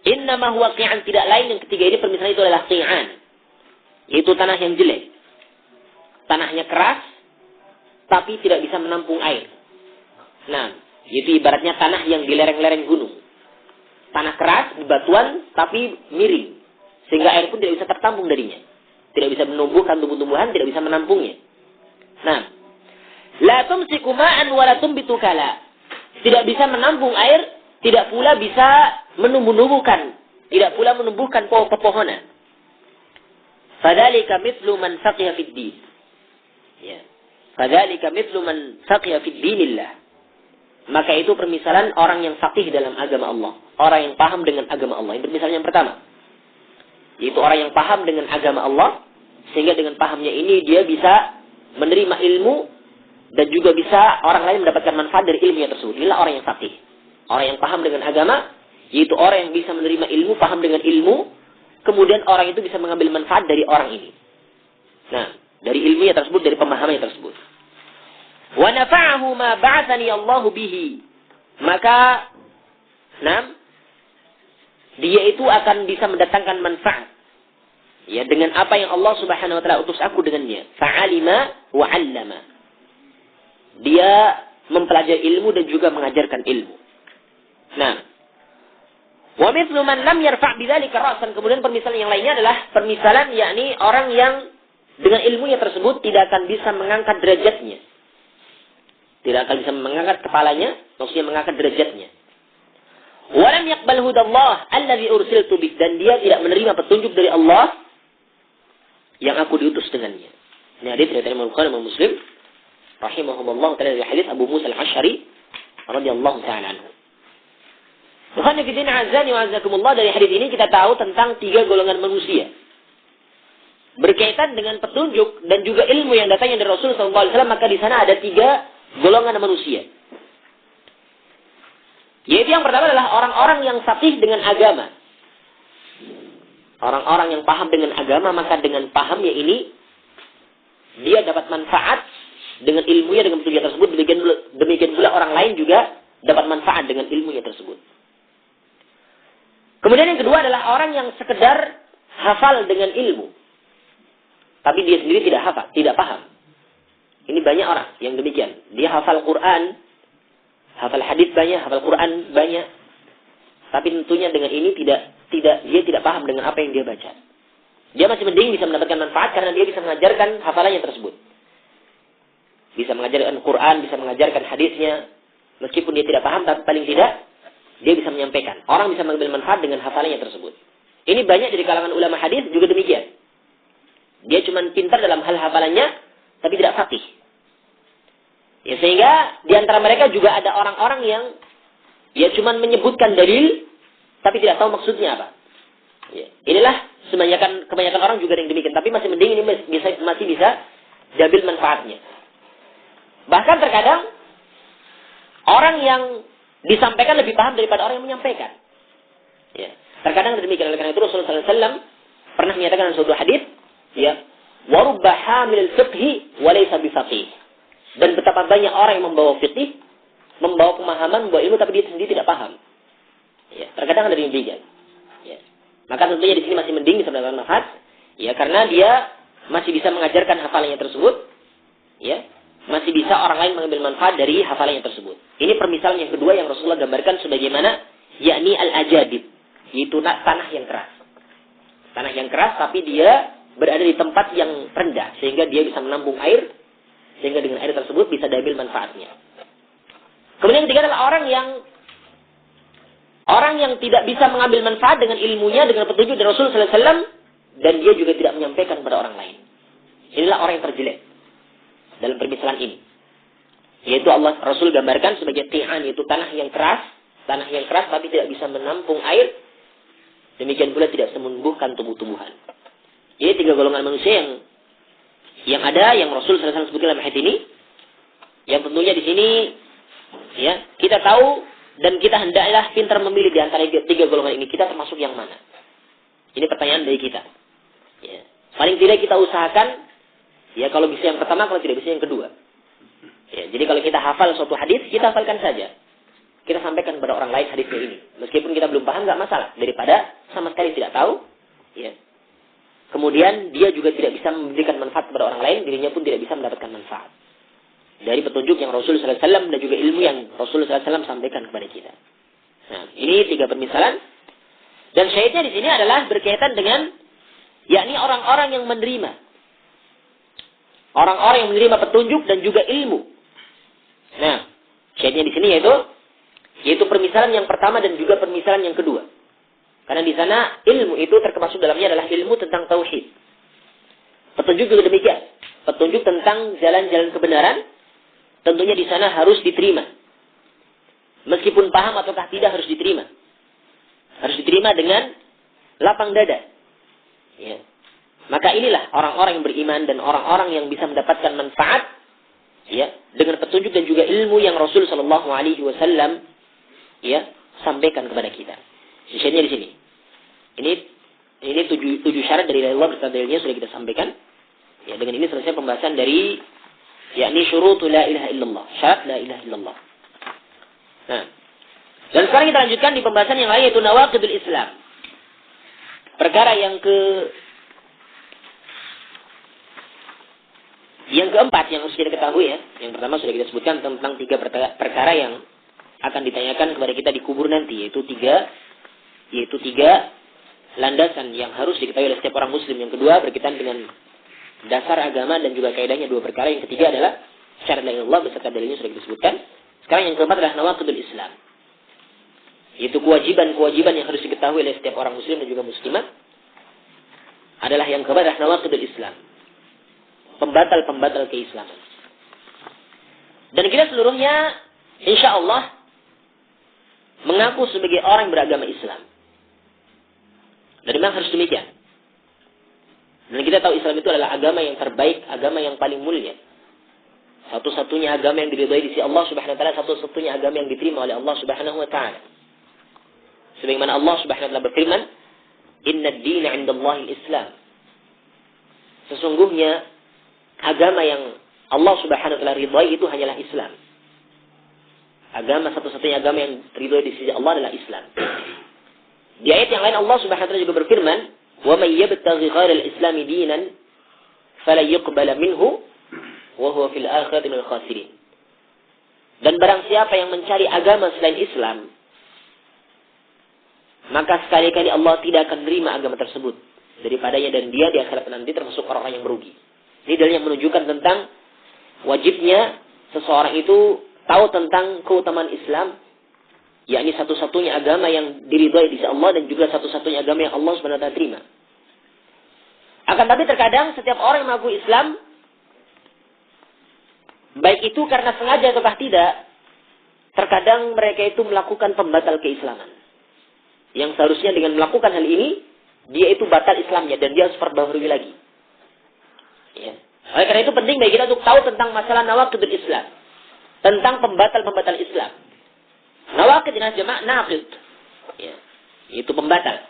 Innama huwa qi'an, tidak lain yang ketiga ini permisalan itu adalah qi'an. Yaitu tanah yang jelek. Tanahnya keras, tapi tidak bisa menampung air. Nah, itu ibaratnya tanah yang di lereng-lereng gunung. Tanah keras, bebatuan, tapi miring. Sehingga air pun tidak bisa tertampung darinya. Tidak bisa menumbuhkan tumbuh-tumbuhan, tidak bisa menampungnya. Nah, la tumsiku ma'an wa la tumbitu kala. Tidak bisa menampung air, tidak pula bisa menumbuh-numbuhkan, tidak pula menumbuhkan pepohonan. Fadzalika mithlu man faqiha fid din. Ya. Fadzalika mithlu man faqiha fid dinillah. Maka itu permisalan orang yang faqih dalam agama Allah. Orang yang paham dengan agama Allah. Ini permisalan yang pertama. Yaitu orang yang paham dengan agama Allah. Sehingga dengan pahamnya ini dia bisa menerima ilmu. Dan juga bisa orang lain mendapatkan manfaat dari ilmu yang tersebut. Inilah orang yang faqih. Orang yang paham dengan agama. Yaitu orang yang bisa menerima ilmu, paham dengan ilmu. Kemudian orang itu bisa mengambil manfaat dari orang ini. Nah, dari ilmunya tersebut, dari pemahamannya tersebut. Wa nafa'ahu ma ba'athani Allahu bihi. Maka dia itu akan bisa mendatangkan manfaat. Ya, dengan apa yang Allah Subhanahu wa taala utus aku dengannya. Fa'alima wa 'allama. Dia mempelajari ilmu dan juga mengajarkan ilmu. Nah, wa mithlu man lam yarfa' bidzalika ra'san. Kemudian permisalan yang lainnya adalah permisalan yakni orang yang dengan ilmunya tersebut tidak akan bisa mengangkat derajatnya. Tidak akan bisa mengangkat kepalanya, maksudnya mengangkat derajatnya. Walam yaqbal hudallah allazi ursiltu bih, dan dia tidak menerima petunjuk dari Allah yang aku diutus dengannya. Ini hadis dari Imam Bukhari dan Muslim rahimahumullah taala dari hadis Abu Musa al-Asy'ari radhiyallahu taala anhu. Bukan kita azani wa azakumullah, dari hadis ini kita tahu tentang tiga golongan manusia. Berkaitan dengan petunjuk dan juga ilmu yang datangnya dari Rasul sallallahu alaihi wasallam, maka di sana ada tiga golongan manusia. Yaitu yang pertama adalah orang-orang yang faqih dengan agama. Orang-orang yang paham dengan agama, maka dengan pahamnya ini dia dapat manfaat dengan ilmunya, dengan petunjuk tersebut. Demikian pula orang lain juga dapat manfaat dengan ilmunya tersebut. Kemudian yang kedua adalah orang yang sekedar hafal dengan ilmu, tapi dia sendiri tidak hafal, tidak paham. Ini banyak orang yang demikian. Dia hafal Quran, hafal hadis banyak, hafal Quran banyak. Tapi tentunya dengan ini dia tidak paham dengan apa yang dia baca. Dia masih mending bisa mendapatkan manfaat karena dia bisa mengajarkan hafalannya tersebut. Bisa mengajarkan Quran, bisa mengajarkan hadisnya. Meskipun dia tidak paham, tapi paling tidak dia bisa menyampaikan. Orang bisa mengambil manfaat dengan hafalannya tersebut. Ini banyak dari kalangan ulama hadis juga demikian. Dia cuma pintar dalam hal hafalannya, tapi tidak faqih. Ya, sehingga di antara mereka juga ada orang-orang yang ya cuma menyebutkan dalil tapi tidak tahu maksudnya apa. Ya, inilah kebanyakan orang juga yang demikian, tapi masih mending ini masih bisa diambil manfaatnya. Bahkan terkadang orang yang disampaikan lebih paham daripada orang yang menyampaikan. Ya, terkadang demikian. Oleh karena itu Rasulullah SAW pernah menyatakan dalam suatu hadis, ya, wa rubba hamilil fiqhi wa laysa bifaqih. Dan betapa banyak orang yang membawa fikih, membawa pemahaman, membawa ilmu, tapi dia sendiri tidak paham. Ya, terkadang ada yang demikian. Ya. Maka tentunya di sini masih mending bisa mendapatkan manfaat, ya, karena dia masih bisa mengajarkan hafalannya tersebut, ya, masih bisa orang lain mengambil manfaat dari hafalannya tersebut. Ini permisalan yang kedua yang Rasulullah gambarkan sebagaimana, yakni al-ajadib, yaitu tanah yang keras. Tanah yang keras, tapi dia berada di tempat yang rendah, sehingga dia bisa menampung air, sehingga dengan air tersebut bisa diambil manfaatnya. Kemudian yang ketiga adalah orang yang tidak bisa mengambil manfaat dengan ilmunya, dengan petunjuk dari Rasul sallallahu alaihi wasallam, dan dia juga tidak menyampaikan kepada orang lain. Inilah orang yang terjelek dalam permisalan ini. Yaitu Rasul gambarkan sebagai ti'an, yaitu tanah yang keras tapi tidak bisa menampung air. Demikian pula tidak bisa menumbuhkan tumbuh-tumbuhan. Ini 3 golongan manusia yang ada, yang Rasul sallallahu alaihi wasallam sebutkan dalam hadis ini. Yang tentunya di sini, ya, kita tahu dan kita hendaklah pintar memilih di antara 3 golongan ini. Kita termasuk yang mana? Ini pertanyaan dari kita. Ya. Paling tidak kita usahakan, ya, kalau bisa yang pertama, kalau tidak bisa yang kedua. Ya, jadi kalau kita hafal suatu hadis, kita hafalkan saja. Kita sampaikan kepada orang lain hadisnya ini. Meskipun kita belum paham, nggak masalah. Daripada sama sekali tidak tahu, ya. Kemudian dia juga tidak bisa memberikan manfaat kepada orang lain, dirinya pun tidak bisa mendapatkan manfaat dari petunjuk yang Rasul sallallahu alaihi wasallam dan juga ilmu yang Rasul sallallahu alaihi wasallam sampaikan kepada kita. Nah, ini 3 permisalan. Dan syahidnya di sini adalah berkaitan dengan, yakni orang-orang yang menerima. Orang-orang yang menerima petunjuk dan juga ilmu. Nah, syahidnya di sini yaitu permisalan yang pertama dan juga permisalan yang kedua. Karena di sana ilmu itu termasuk dalamnya adalah ilmu tentang tauhid. Petunjuk juga demikian. Petunjuk tentang jalan-jalan kebenaran, tentunya di sana harus diterima. Meskipun paham ataukah tidak, harus diterima. Harus diterima dengan lapang dada. Ya. Maka inilah orang-orang yang beriman dan orang-orang yang bisa mendapatkan manfaat, ya, dengan petunjuk dan juga ilmu yang Rasul sallallahu alaihi wasallam, ya, sampaikan kepada kita. Syahidnya di sini. Ini 7 syarat dari Allah beserta dalilnya sudah kita sampaikan. Ya, dengan ini selesai pembahasan dari, yakni syurutu la ilaha illallah, syarat la ilaha illallah. Nah, dan sekarang kita lanjutkan di pembahasan yang lain, yaitu nawaqidul Islam. Perkara yang keempat yang harus kita ketahui, ya. Yang pertama sudah kita sebutkan tentang 3 perkara yang akan ditanyakan kepada kita di kubur nanti, yaitu tiga landasan yang harus diketahui oleh setiap orang muslim. Yang kedua berkaitan dengan dasar agama dan juga kaidahnya 2 perkara. Yang ketiga adalah syarat la ilaha illallah beserta dalilnya sudah kita sebutkan. Sekarang yang keempat adalah nawaqidul Islam, yaitu kewajiban-kewajiban yang harus diketahui oleh setiap orang muslim dan juga muslimat. Adalah yang keempat adalah nawaqidul Islam, pembatal-pembatal keislaman. Dan kita seluruhnya insyaallah mengaku sebagai orang yang beragama Islam. Dan memang harus demikian. Dan kita tahu Islam itu adalah agama yang terbaik, agama yang paling mulia. Satu-satunya agama yang diridhai di sisi Allah Subhanahu wa taala, satu-satunya agama yang diterima oleh Allah Subhanahu wa taala. Sebagaimana Allah Subhanahu wa taala berfirman, "Inna ad-dina 'indallahi al-Islam." Sesungguhnya agama yang Allah Subhanahu wa taala ridhai itu hanyalah Islam. Agama satu-satunya agama yang ridhai di sisi Allah adalah Islam. Di ayat yang lain Allah Subhanahu wa taala juga berfirman, "Wa may yabtaghi ghayra al-Islam dinan fala yuqbala minhu wa huwa fil akhirati minal khasirin." Dan barang siapa yang mencari agama selain Islam, maka sekali-kali Allah tidak akan menerima agama tersebut daripadanya, dan dia di akhirat nanti termasuk orang-orang yang merugi. Ini dalil yang menunjukkan tentang wajibnya seseorang itu tahu tentang keutamaan Islam, yakni satu-satunya agama yang diridhai di sisi Allah dan juga satu-satunya agama yang Allah Subhanahu wa taala terima. Akan tapi terkadang setiap orang yang mengaku Islam, baik itu karena sengaja ataukah tidak, terkadang mereka itu melakukan pembatal keislaman. Yang seharusnya dengan melakukan hal ini, dia itu batal Islamnya dan dia harus perbaharui lagi. Ya. Oleh karena itu penting bagi kita untuk tahu tentang masalah nawaqidul Islam, tentang pembatal-pembatal Islam. Nawaqid dengan jamak naqid, ya, itu pembatal.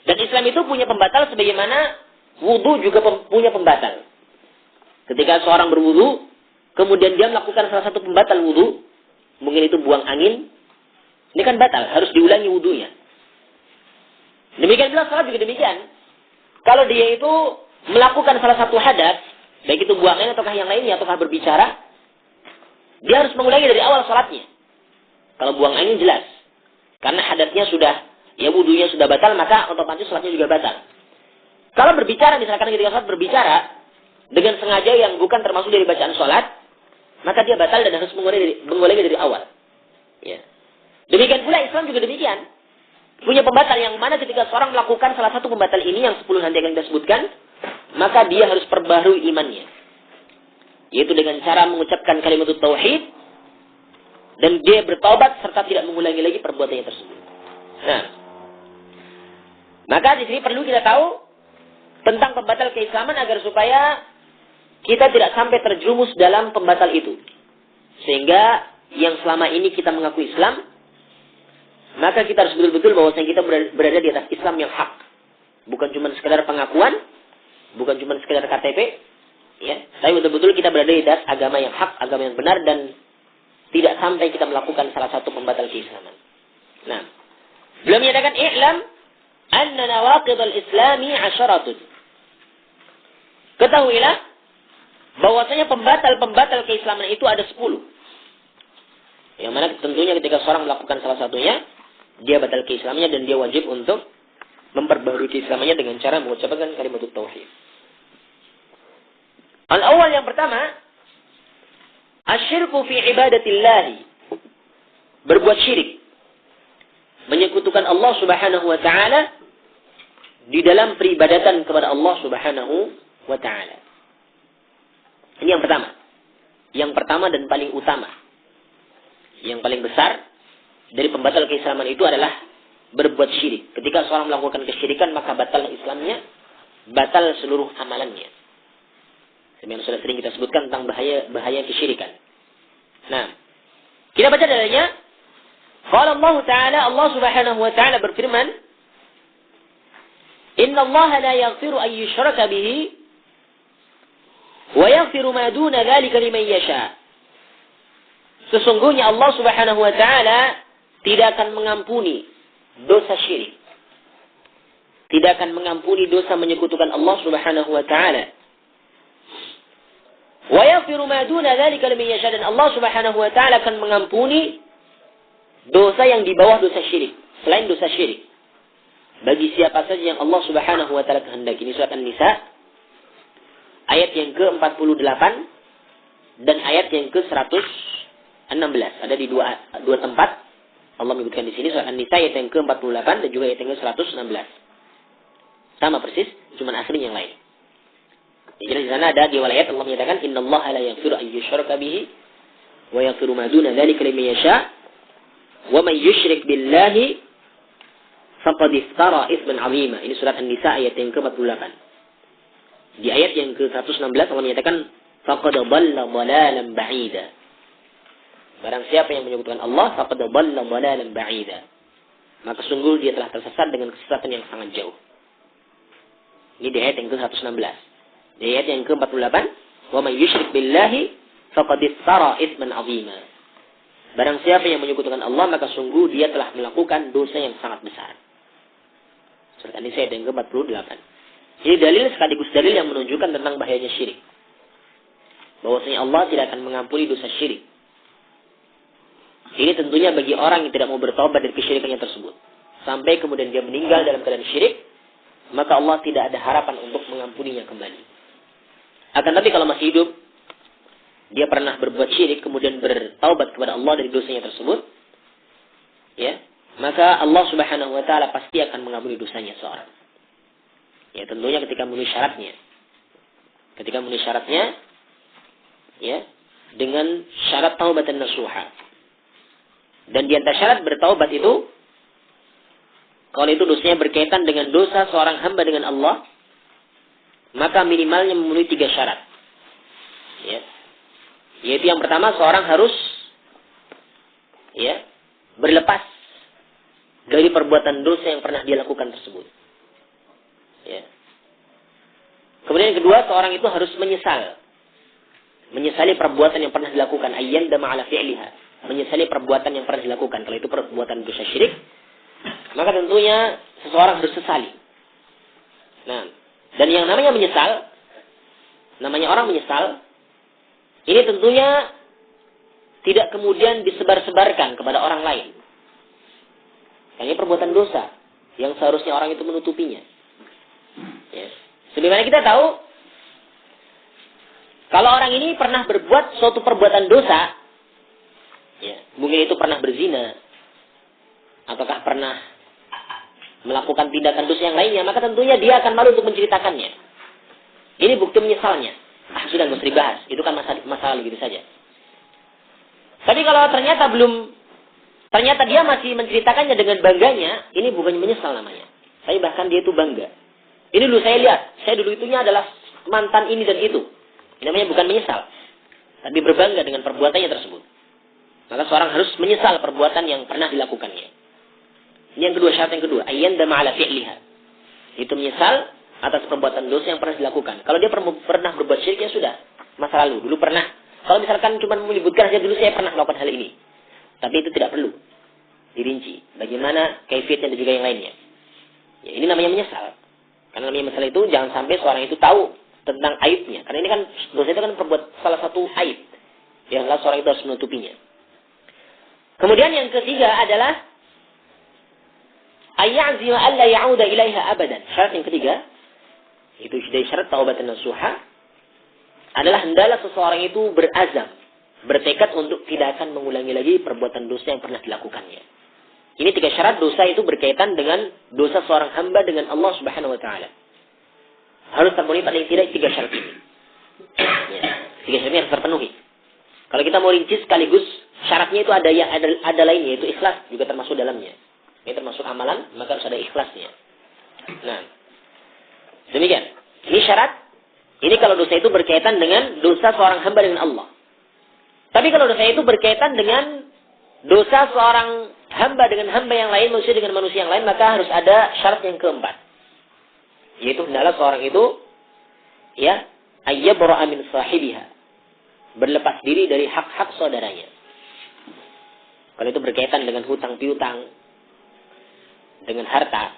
Dan Islam itu punya pembatal sebagaimana wudu juga punya pembatal. Ketika seorang berwudu, kemudian dia melakukan salah satu pembatal wudu, mungkin itu buang angin, ini kan batal, harus diulangi wudunya. Demikian pula salat juga demikian. Kalau dia itu melakukan salah satu hadas, baik itu buang angin ataukah yang lainnya, ataukah berbicara, dia harus mengulangi dari awal salatnya. Kalau buang angin jelas. Karena hadasnya sudah, ya wudunya sudah batal, maka otomatis salatnya juga batal. Kalau berbicara, misalkan ketika salat berbicara, dengan sengaja yang bukan termasuk dari bacaan salat, maka dia batal dan harus mengulangi dari awal. Ya. Demikian pula Islam juga demikian. Punya pembatal yang mana ketika seorang melakukan salah satu pembatal ini yang 10 nanti akan kita sebutkan, maka dia harus perbaharui imannya. Yaitu dengan cara mengucapkan kalimat tauhid dan dia bertaubat serta tidak mengulangi lagi perbuatannya tersebut. Nah, maka di sini perlu kita tahu tentang pembatal keislaman agar supaya kita tidak sampai terjerumus dalam pembatal itu. Sehingga yang selama ini kita mengaku Islam, maka kita harus betul-betul bahwasanya kita berada di atas Islam yang hak. Bukan cuma sekedar pengakuan, bukan cuma sekedar KTP, ya. Tapi betul-betul kita berada di atas agama yang hak, agama yang benar, dan tidak sampai kita melakukan salah satu pembatal keislaman. Nah, belum menyatakan i'lam anna nawaqid al-islami 'asharatun. Ketahuilah bahwasanya pembatal-pembatal keislaman itu ada 10. Yang mana tentunya ketika seorang melakukan salah satunya, dia batal keislamannya dan dia wajib untuk memperbaharui keislamannya dengan cara mengucapkan kalimat tauhid. Al-awwal yang pertama, asyirku fi ibadatillah. Berbuat syirik. Menyekutukan Allah Subhanahu wa taala di dalam peribadatan kepada Allah Subhanahu wa taala. Ini yang pertama. Yang pertama dan paling utama. Yang paling besar dari pembatal keislaman itu adalah berbuat syirik. Ketika seorang melakukan kesyirikan, maka batal Islamnya, batal seluruh amalannya. Sebenarnya sudah sering kita sebutkan tentang bahaya kesyirikan. Nah, kita baca dalilnya. Qala Allah Ta'ala, Allah Subhanahu wa Ta'ala berfirman, Inna Allah la yaghfiru an yushraka bihi wa yaghfiru ma duna dzalika liman yasha. Sesungguhnya Allah Subhanahu wa taala tidak akan mengampuni dosa syirik. Tidak akan mengampuni dosa menyekutukan Allah Subhanahu wa taala. Wa yaghfiru ma duna dzalika liman yasha, dan Allah Subhanahu wa taala akan mengampuni dosa yang di bawah dosa syirik, selain dosa syirik. Bagi siapa saja yang Allah Subhanahu wa taala kehendaki. Ini surat An-Nisa ayat yang ke-48 dan ayat yang ke-116. Ada di dua tempat Allah menyebutkan di sini, surat An-Nisa ayat yang ke-48 dan juga ayat yang ke-116. Sama persis, cuma akhirnya yang lain. Jadi di sana ada di awal ayat Allah menyatakan innallaha la yaghfiru an yushraka bihi wa yaghfiru ma duna dzalika liman yasha wa man yusyrik billahi faqad iftara itsman 'azima. Ini surat An-Nisa ayat yang ke-48. Di ayat yang ke-116 Allah menyatakan faqad dhalla dhalalan ba'ida. Barang siapa yang menyebutkan Allah, faqad dhalla dhalalan ba'ida. Maka sungguh dia telah tersesat dengan kesesatan yang sangat jauh. Ini di ayat yang ke-116. Di ayat yang ke-48, wa may yusyrik billahi faqad iftara itsman 'azima. Barang siapa yang menyekutukan Allah, maka sungguh dia telah melakukan dosa yang sangat besar. Surat An-Nisa ayat yang ke-48. Ini dalil sekaligus dalil yang menunjukkan tentang bahayanya syirik. Bahwasanya Allah tidak akan mengampuni dosa syirik. Ini tentunya bagi orang yang tidak mau bertaubat dari kesyirikannya tersebut. Sampai kemudian dia meninggal dalam keadaan syirik, maka Allah tidak ada harapan untuk mengampuninya kembali. Akan tapi kalau masih hidup, dia pernah berbuat syirik, kemudian bertaubat kepada Allah dari dosanya tersebut, ya, maka Allah Subhanahu wa taala pasti akan mengampuni dosanya seorang. Ya, tentunya ketika memenuhi syaratnya. Ketika memenuhi syaratnya, ya, dengan syarat taubatan nasuha. Dan di antara syarat bertaubat itu, kalau itu dosanya berkaitan dengan dosa seorang hamba dengan Allah, maka minimalnya memenuhi 3 syarat. Ya. Yaitu yang pertama, seorang harus, ya, berlepas dari perbuatan dosa yang pernah dia lakukan tersebut. Ya. Kemudian yang kedua, seorang itu harus menyesali perbuatan yang pernah dilakukan, ayyan dama ala fi'liha, menyesali perbuatan yang pernah dilakukan. Kalau itu perbuatan dosa syirik, maka tentunya seseorang harus sesali. Nah, dan yang namanya menyesal, namanya orang menyesal, ini tentunya tidak kemudian disebar-sebarkan kepada orang lain. Ini perbuatan dosa yang seharusnya orang itu menutupinya. Ya. Sebagaimana kita tahu, kalau orang ini pernah berbuat suatu perbuatan dosa, ya, mungkin itu pernah berzina, ataukah pernah melakukan tindakan dosa yang lainnya, maka tentunya dia akan malu untuk menceritakannya. Ini bukti menyesalnya. Sudah nggak usah dibahas, itu kan masalah gitu saja. Tapi kalau ternyata dia masih menceritakannya dengan bangganya, ini bukan menyesal namanya. Tapi bahkan dia itu bangga. Ini dulu saya lihat, saya dulu itunya adalah mantan ini dan itu. Ini namanya bukan menyesal, tapi berbangga dengan perbuatannya tersebut. Maka seorang harus menyesal perbuatan yang pernah dilakukannya. Ini yang kedua, syarat yang kedua, ayyan dama ala fi'liha. Itu menyesal atas perbuatan dosa yang pernah dilakukan. Kalau dia pernah berbuat syirik, ya sudah, masa lalu, dulu pernah. Kalau misalkan cuma menyebutkan saja dulu saya pernah melakukan hal ini. Tapi itu tidak perlu dirinci. Bagaimana kaifiatnya dan juga yang lainnya. Ya, ini namanya menyesal. Karena namanya menyesal itu jangan sampai seorang itu tahu tentang aibnya. Karena ini kan dosa itu kan perbuat salah satu aib. Yang jelas seorang itu harus menutupinya. Kemudian yang ketiga adalah ayya'zima alla ya'uda ilaiha abadan. Syarat yang ketiga, itu dari syarat taubatan nasuha, adalah hendaklah seseorang itu berazam, bertekad untuk tidak akan mengulangi lagi perbuatan dosa yang pernah dilakukannya. Ini 3 syarat dosa itu berkaitan dengan dosa seorang hamba dengan Allah Subhanahu wa taala. Harus terpenuhi paling tidak 3 syarat ini. Ya, 3 syarat ini harus terpenuhi. Kalau kita mau rinci sekaligus syaratnya itu ada lainnya, yaitu ikhlas juga termasuk dalamnya. Ini termasuk amalan, maka harus ada ikhlasnya. Nah, demikian. Ini syarat. Ini kalau dosa itu berkaitan dengan dosa seorang hamba dengan Allah. Tapi kalau dosa itu berkaitan dengan dosa seorang hamba dengan hamba yang lain, manusia dengan manusia yang lain, maka harus ada syarat yang keempat. Yaitu hendaklah seorang itu ya ayyabra'a min sahibiha, berlepas diri dari hak-hak saudaranya. Kalau itu berkaitan dengan hutang piutang, dengan harta,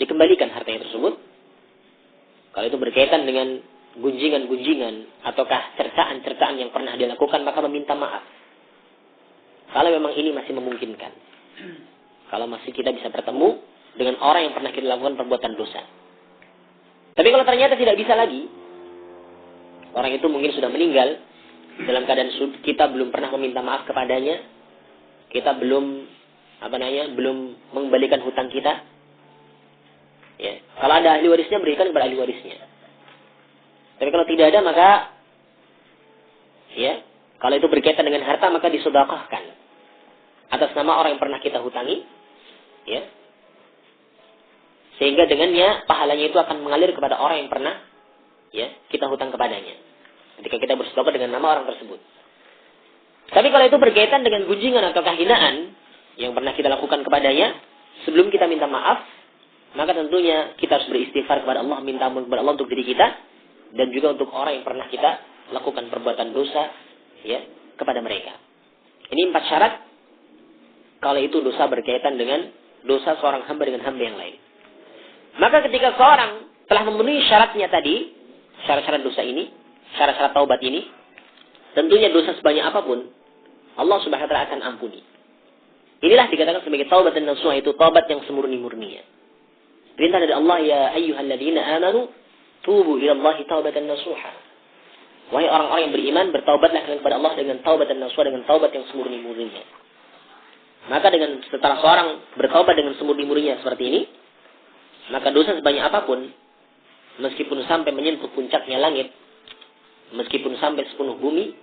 dikembalikan hartanya tersebut. Kalau itu berkaitan dengan gunjingan-gunjingan ataukah cercaan-cercaan yang pernah dilakukan, maka meminta maaf. Kalau memang ini masih memungkinkan. Kalau masih kita bisa bertemu dengan orang yang pernah kita lakukan perbuatan dosa. Tapi kalau ternyata tidak bisa lagi, orang itu mungkin sudah meninggal, dalam keadaan kita belum pernah meminta maaf kepadanya, kita belum mengembalikan hutang kita. Ya, kalau ada ahli warisnya, berikan kepada ahli warisnya. Tapi kalau tidak ada, maka ya, kalau itu berkaitan dengan harta, maka disedekahkan atas nama orang yang pernah kita hutangi, ya. Sehingga dengannya pahalanya itu akan mengalir kepada orang yang pernah ya kita hutang kepadanya. Ketika kita bersedekah dengan nama orang tersebut. Tapi kalau itu berkaitan dengan gunjingan atau kehinaan yang pernah kita lakukan kepadanya, sebelum kita minta maaf, maka tentunya kita harus beristighfar kepada Allah, minta ampun kepada Allah untuk diri kita dan juga untuk orang yang pernah kita lakukan perbuatan dosa ya kepada mereka. Ini 4 syarat kalau itu dosa berkaitan dengan dosa seorang hamba dengan hamba yang lain. Maka ketika seorang telah memenuhi syaratnya tadi, syarat-syarat dosa ini, syarat-syarat taubat ini, tentunya dosa sebanyak apapun Allah Subhanahu wa taala akan ampuni. Inilah dikatakan sebagai taubat dan nasuha, itu taubat yang semurni-murninya. Perintah dari Allah, ya ayyuhalladzina amanu tubu ila Allahi taubatan nasuha. Wahai orang-orang yang beriman, bertaubatlah kepada Allah dengan taubat dan nasuha, dengan taubat yang semurni-murninya. Maka dengan setelah seorang bertaubat dengan semurni-murninya seperti ini, maka dosa sebanyak apapun, meskipun sampai menyentuh puncaknya langit, meskipun sampai sepenuh bumi,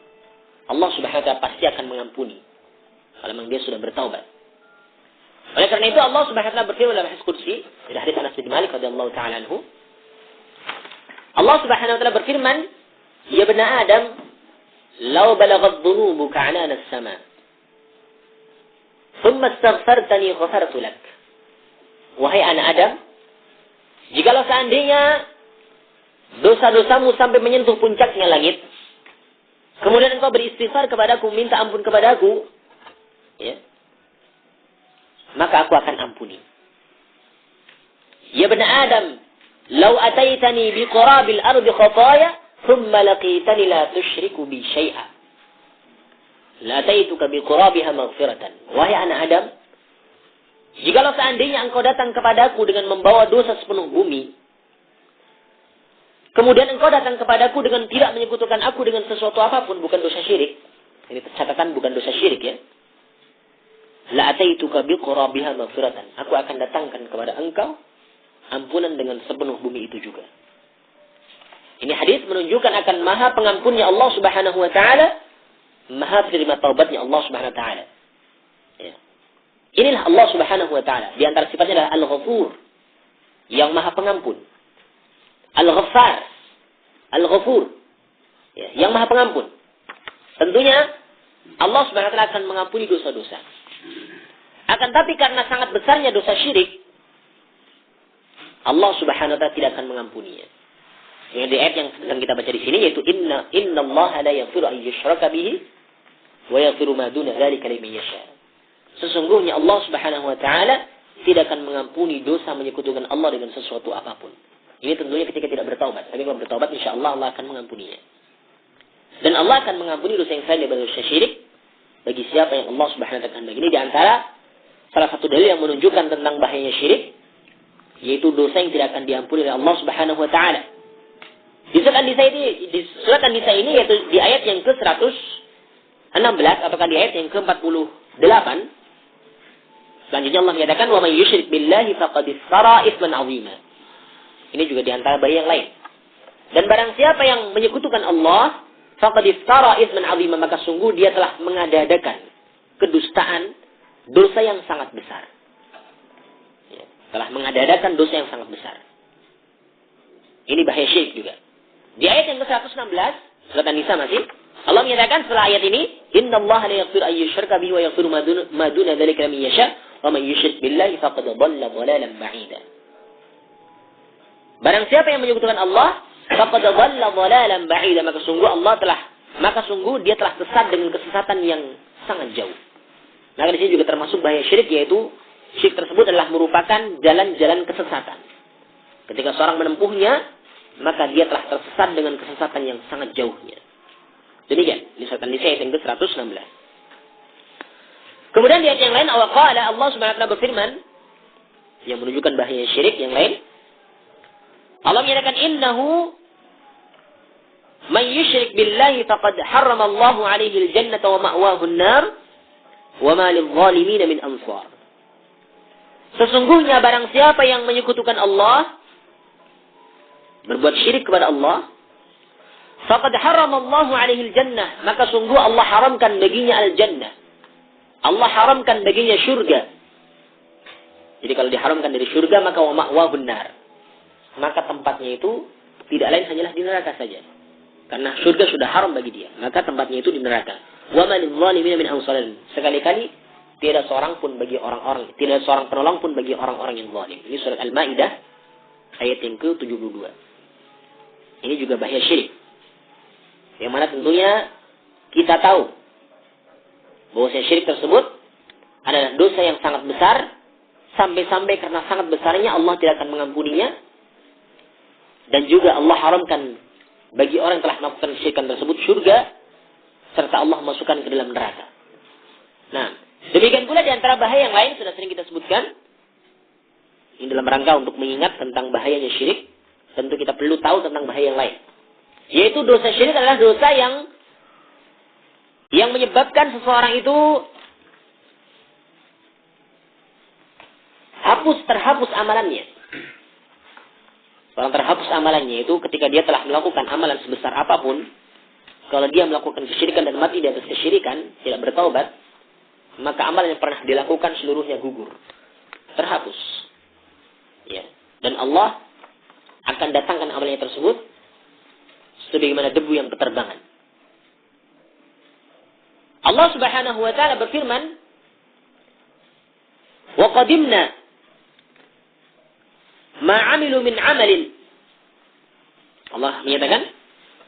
Allah Subhanahu wa taala pasti akan mengampuni kalau memang dia sudah bertaubat. Oleh karena itu Allah Subhanahu wa taala berfirman dalam hadis qudsi dari hadis Anas bin Malik radhiyallahu taala anhu, Allah Subhanahu wa taala berfirman, "Ya bani Adam, law balaghat dhunubuka 'anana as-sama', thumma astaghfartani ghafartu lak." Wahai anak Adam, Jikalau seandainya dosa-dosamu sampai menyentuh puncaknya langit, kemudian engkau beristighfar kepadaku, minta ampun kepadaku, ya, maka aku akan ampuni. Ya bani Adam, lau ataitani bi qurabil ardi khataya, thumma laqitani la tusyriku bi syai'a, la ataituka bi qurabiha maghfiratan. Wahai anak Adam, jikalau seandainya engkau datang kepadaku dengan membawa dosa sepenuh bumi, kemudian engkau datang kepadaku dengan tidak menyekutukan aku dengan sesuatu apapun, bukan dosa syirik. Ini catatan bukan dosa syirik, ya. La ataituka bi qurabiha maghfiratan. Aku akan datangkan kepada engkau ampunan dengan sepenuh bumi itu juga. Ini hadis menunjukkan akan maha pengampunnya Allah Subhanahu wa taala, maha penerima taubatnya Allah Subhanahu wa taala. Ya. Inilah Allah Subhanahu wa taala. Di antara sifatnya adalah Al-Ghafur, yang maha pengampun. Al-Ghaffar, Al-Ghafur, ya, yang maha pengampun. Tentunya Allah Subhanahu wa taala akan mengampuni dosa-dosa. Akan tapi karena sangat besarnya dosa syirik, Allah Subhanahu wa taala tidak akan mengampuninya. Yang di ayat yang sedang kita baca di sini yaitu innallaha la yaghfiru an yushraka bihi wa yaghfiru ma duna dzalika liman yasha. Sesungguhnya Allah Subhanahu wa taala tidak akan mengampuni dosa menyekutukan Allah dengan sesuatu apapun. Ini tentunya ketika tidak bertaubat. Tapi kalau bertaubat insyaallah Allah akan mengampuninya. Dan Allah akan mengampuni dosa yang selain daripada dosa syirik bagi siapa yang Allah Subhanahu wa taala. Ini di antara salah satu dalil yang menunjukkan tentang bahayanya syirik, yaitu dosa yang tidak akan diampuni oleh Allah Subhanahu wa taala. Di surat An-Nisa ini yaitu di ayat yang ke-116 apakah di ayat yang ke-48, selanjutnya Allah menyatakan wa may yusyrik billahi faqad iftara itsman 'azima. Ini juga di antara bahaya yang lain. Dan barang siapa yang menyekutukan Allah, faqad iftara itsman 'azima, maka sungguh dia telah mengada-adakan kedustaan, dosa yang sangat besar. Telah mengada-adakan dosa yang sangat besar. Ini bahaya syirik juga. Di ayat yang ke-116, surat An-Nisa masih, Allah menyatakan setelah ayat ini, innallaha la yaghfiru an yushraka bihi wa yaghfiru ma duna dzalika liman yasha, wa man yusyrik billahi faqad dhalla dhalalan ba'ida. Barang siapa yang menyekutukan Allah, faqad dhalla dhalalan ba'ida, maka sungguh dia telah sesat dengan kesesatan yang sangat jauh. Maka di sini juga termasuk bahaya syirik, yaitu syirik tersebut adalah merupakan jalan-jalan kesesatan. Ketika seorang menempuhnya, maka dia telah tersesat dengan kesesatan yang sangat jauhnya. Demikian, di surat An-Nisa ayat yang ke-116. Kemudian di ayat yang lain, Allah Subhanahu wa taala berfirman, yang menunjukkan bahaya syirik yang lain. Allah menyatakan, innahu man yusyrik billahi faqad harrama Allahu alaihi al-jannata wa ma'wahu an-nar wa ma lil-zalimin min ansar. Sesungguhnya barang siapa yang menyekutukan Allah, berbuat syirik kepada Allah, faqad haramallahu alaihi al-jannah, maka sungguh Allah haramkan baginya al-jannah. Allah haramkan baginya syurga. Jadi kalau diharamkan dari syurga, maka wa ma'wahun nar, maka tempatnya itu tidak lain hanyalah di neraka saja. Karena syurga sudah haram bagi dia, maka tempatnya itu di neraka. Wa ma lil-zalimin min ansar. Sekali-kali tidak seorang pun bagi orang-orang, tidak seorang penolong pun bagi orang-orang yang zalim. Ini surat Al-Maidah ayat yang ke-72. Ini juga bahaya syirik. Yang mana tentunya kita tahu bahwa syirik tersebut adalah dosa yang sangat besar, sampai-sampai karena sangat besarnya Allah tidak akan mengampuninya. Dan juga Allah haramkan bagi orang yang telah melakukan syirikan tersebut surga, serta Allah masukkan ke dalam neraka. Nah, demikian pula di antara bahaya yang lain sudah sering kita sebutkan. Ini dalam rangka untuk mengingat tentang bahayanya syirik, tentu kita perlu tahu tentang bahaya yang lain. Yaitu dosa syirik adalah dosa yang menyebabkan seseorang itu terhapus amalannya. Orang terhapus amalannya itu ketika dia telah melakukan amalan sebesar apapun, kalau dia melakukan kesyirikan dan mati di atas kesyirikan, tidak bertaubat, maka amalan yang pernah dilakukan seluruhnya gugur, terhapus. Ya. Dan Allah akan datangkan amalnya tersebut sebagaimana debu yang berterbangan. Allah Subhanahu wa taala berfirman, "Wa qadimna ma 'amilu min 'amalin. Allah menyatakan,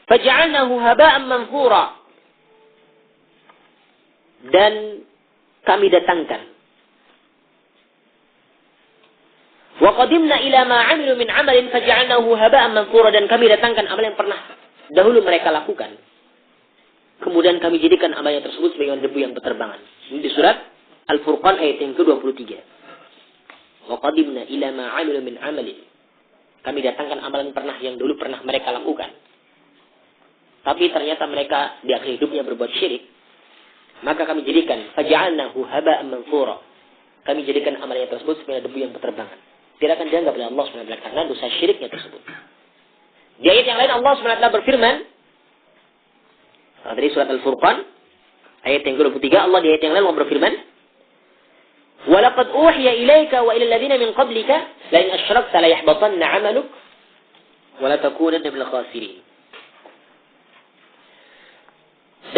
faj'alnahu haba'an manthura. Dan kami datangkan. Wa qadimna ila ma 'amilu min 'amalin faj'alnahu haba'an manthura, dan kami datangkan amal yang pernah dahulu mereka lakukan. Kemudian kami jadikan amalnya tersebut sebagai debu yang berterbangan. Ini di surat Al-Furqan ayat yang ke-23. Wa qadimna ila ma 'amilu min 'amalin. Kami datangkan amalan yang dulu pernah mereka lakukan. Tapi ternyata mereka di akhir hidupnya berbuat syirik. Maka kami jadikan faj'alnahu haba'an manthura. Kami jadikan amalnya tersebut sebagai debu yang berterbangan. Tidak akan dianggap oleh Allah SWT karena dosa syiriknya tersebut. Di ayat yang lain Allah SWT berfirman, dari surat Al-Furqan ayat yang ke-23, Allah di ayat yang lain Allah berfirman, وَلَقَدْ أُوحِيَ إِلَيْكَ وَإِلَى الَّذِينَ مِنْ قَبْلِكَ لَئِنْ أَشْرَكْتَ لَيَحْبَطَنَّ عَمَلُكَ وَلَتَكُونَنَّ مِنَ الْخَاسِرِينَ.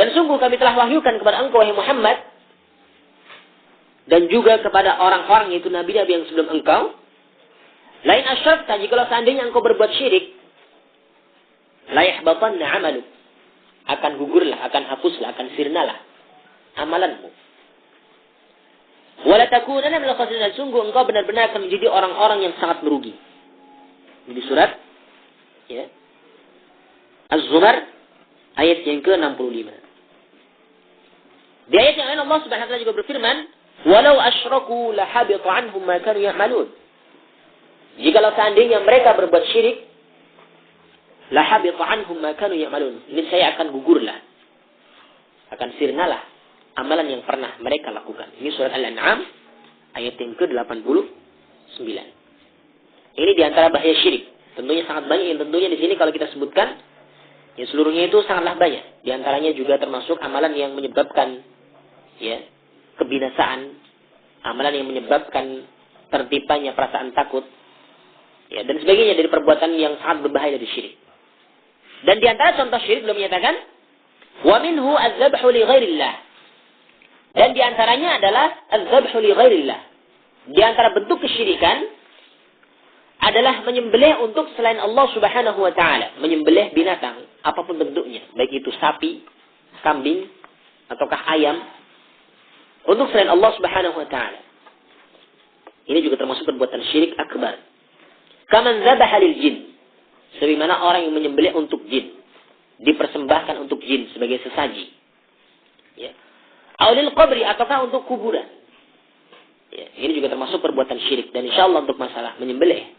Dan sungguh kami telah wahyukan kepada engkau, wahai Muhammad, dan juga kepada orang-orang, yaitu nabi-nabi yang sebelum engkau, lain asyrakta, jikalau seandainya engkau berbuat syirik, la yahbatanna 'amaluk, akan gugurlah, akan hapuslah, akan sirnalah amalanmu. Wala takunanna minal khasirin, sungguh engkau benar-benar akan menjadi orang-orang yang sangat merugi. Di surat Az-Zumar ayat yang ke-65. Di ayat yang lain Allah Subhanahu wa taala juga berfirman, "Walau asyraku lahabita 'anhum ma kanu ya'malun." Jikalau seandainya mereka berbuat syirik, lahabita 'anhum ma kanu ya'malun. Niscaya akan gugurlah, akan sirnalah amalan yang pernah mereka lakukan. Ini surat Al-An'am ayat yang ke-89. Ini di antara bahaya syirik. Tentunya sangat banyak, yang tentunya di sini kalau kita sebutkan, ya seluruhnya itu sangatlah banyak. Di antaranya juga termasuk amalan yang menyebabkan kebinasaan, amalan yang menyebabkan tertimpanya perasaan takut, dan sebagainya dari perbuatan yang sangat berbahaya dari syirik. Dan di antara contoh syirik belum menyatakan, wa minhu az-zabhu li ghairillah. Dan di antaranya adalah az-zabhu li ghairillah. Di antara bentuk kesyirikan adalah menyembelih untuk selain Allah Subhanahu wa taala, menyembelih binatang apapun bentuknya, baik itu sapi, kambing, ataukah ayam, untuk selain Allah Subhanahu wa taala. Ini juga termasuk perbuatan syirik akbar. Kaman dzabaha lil jin, sebagaimana orang yang menyembelih untuk jin, dipersembahkan untuk jin sebagai sesaji. Aulil qabri, ataukah untuk kuburan. Ini juga termasuk perbuatan syirik. Dan insyaallah untuk masalah menyembelih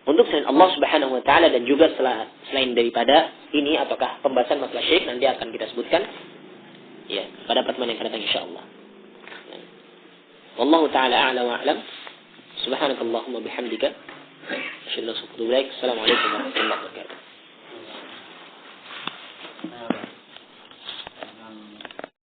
untuk selain Allah Subhanahu wa taala dan juga selain daripada ini ataukah pembahasan masalah syirik nanti akan kita sebutkan pada pertemuan yang akan datang insyaallah. Wallahu taala a'la wa a'lam. Subhanakallahumma bihamdika asyhadu an la ilaha illa anta astaghfiruka wa atubu ilaik. Assalamualaikum warahmatullahi wabarakatuh.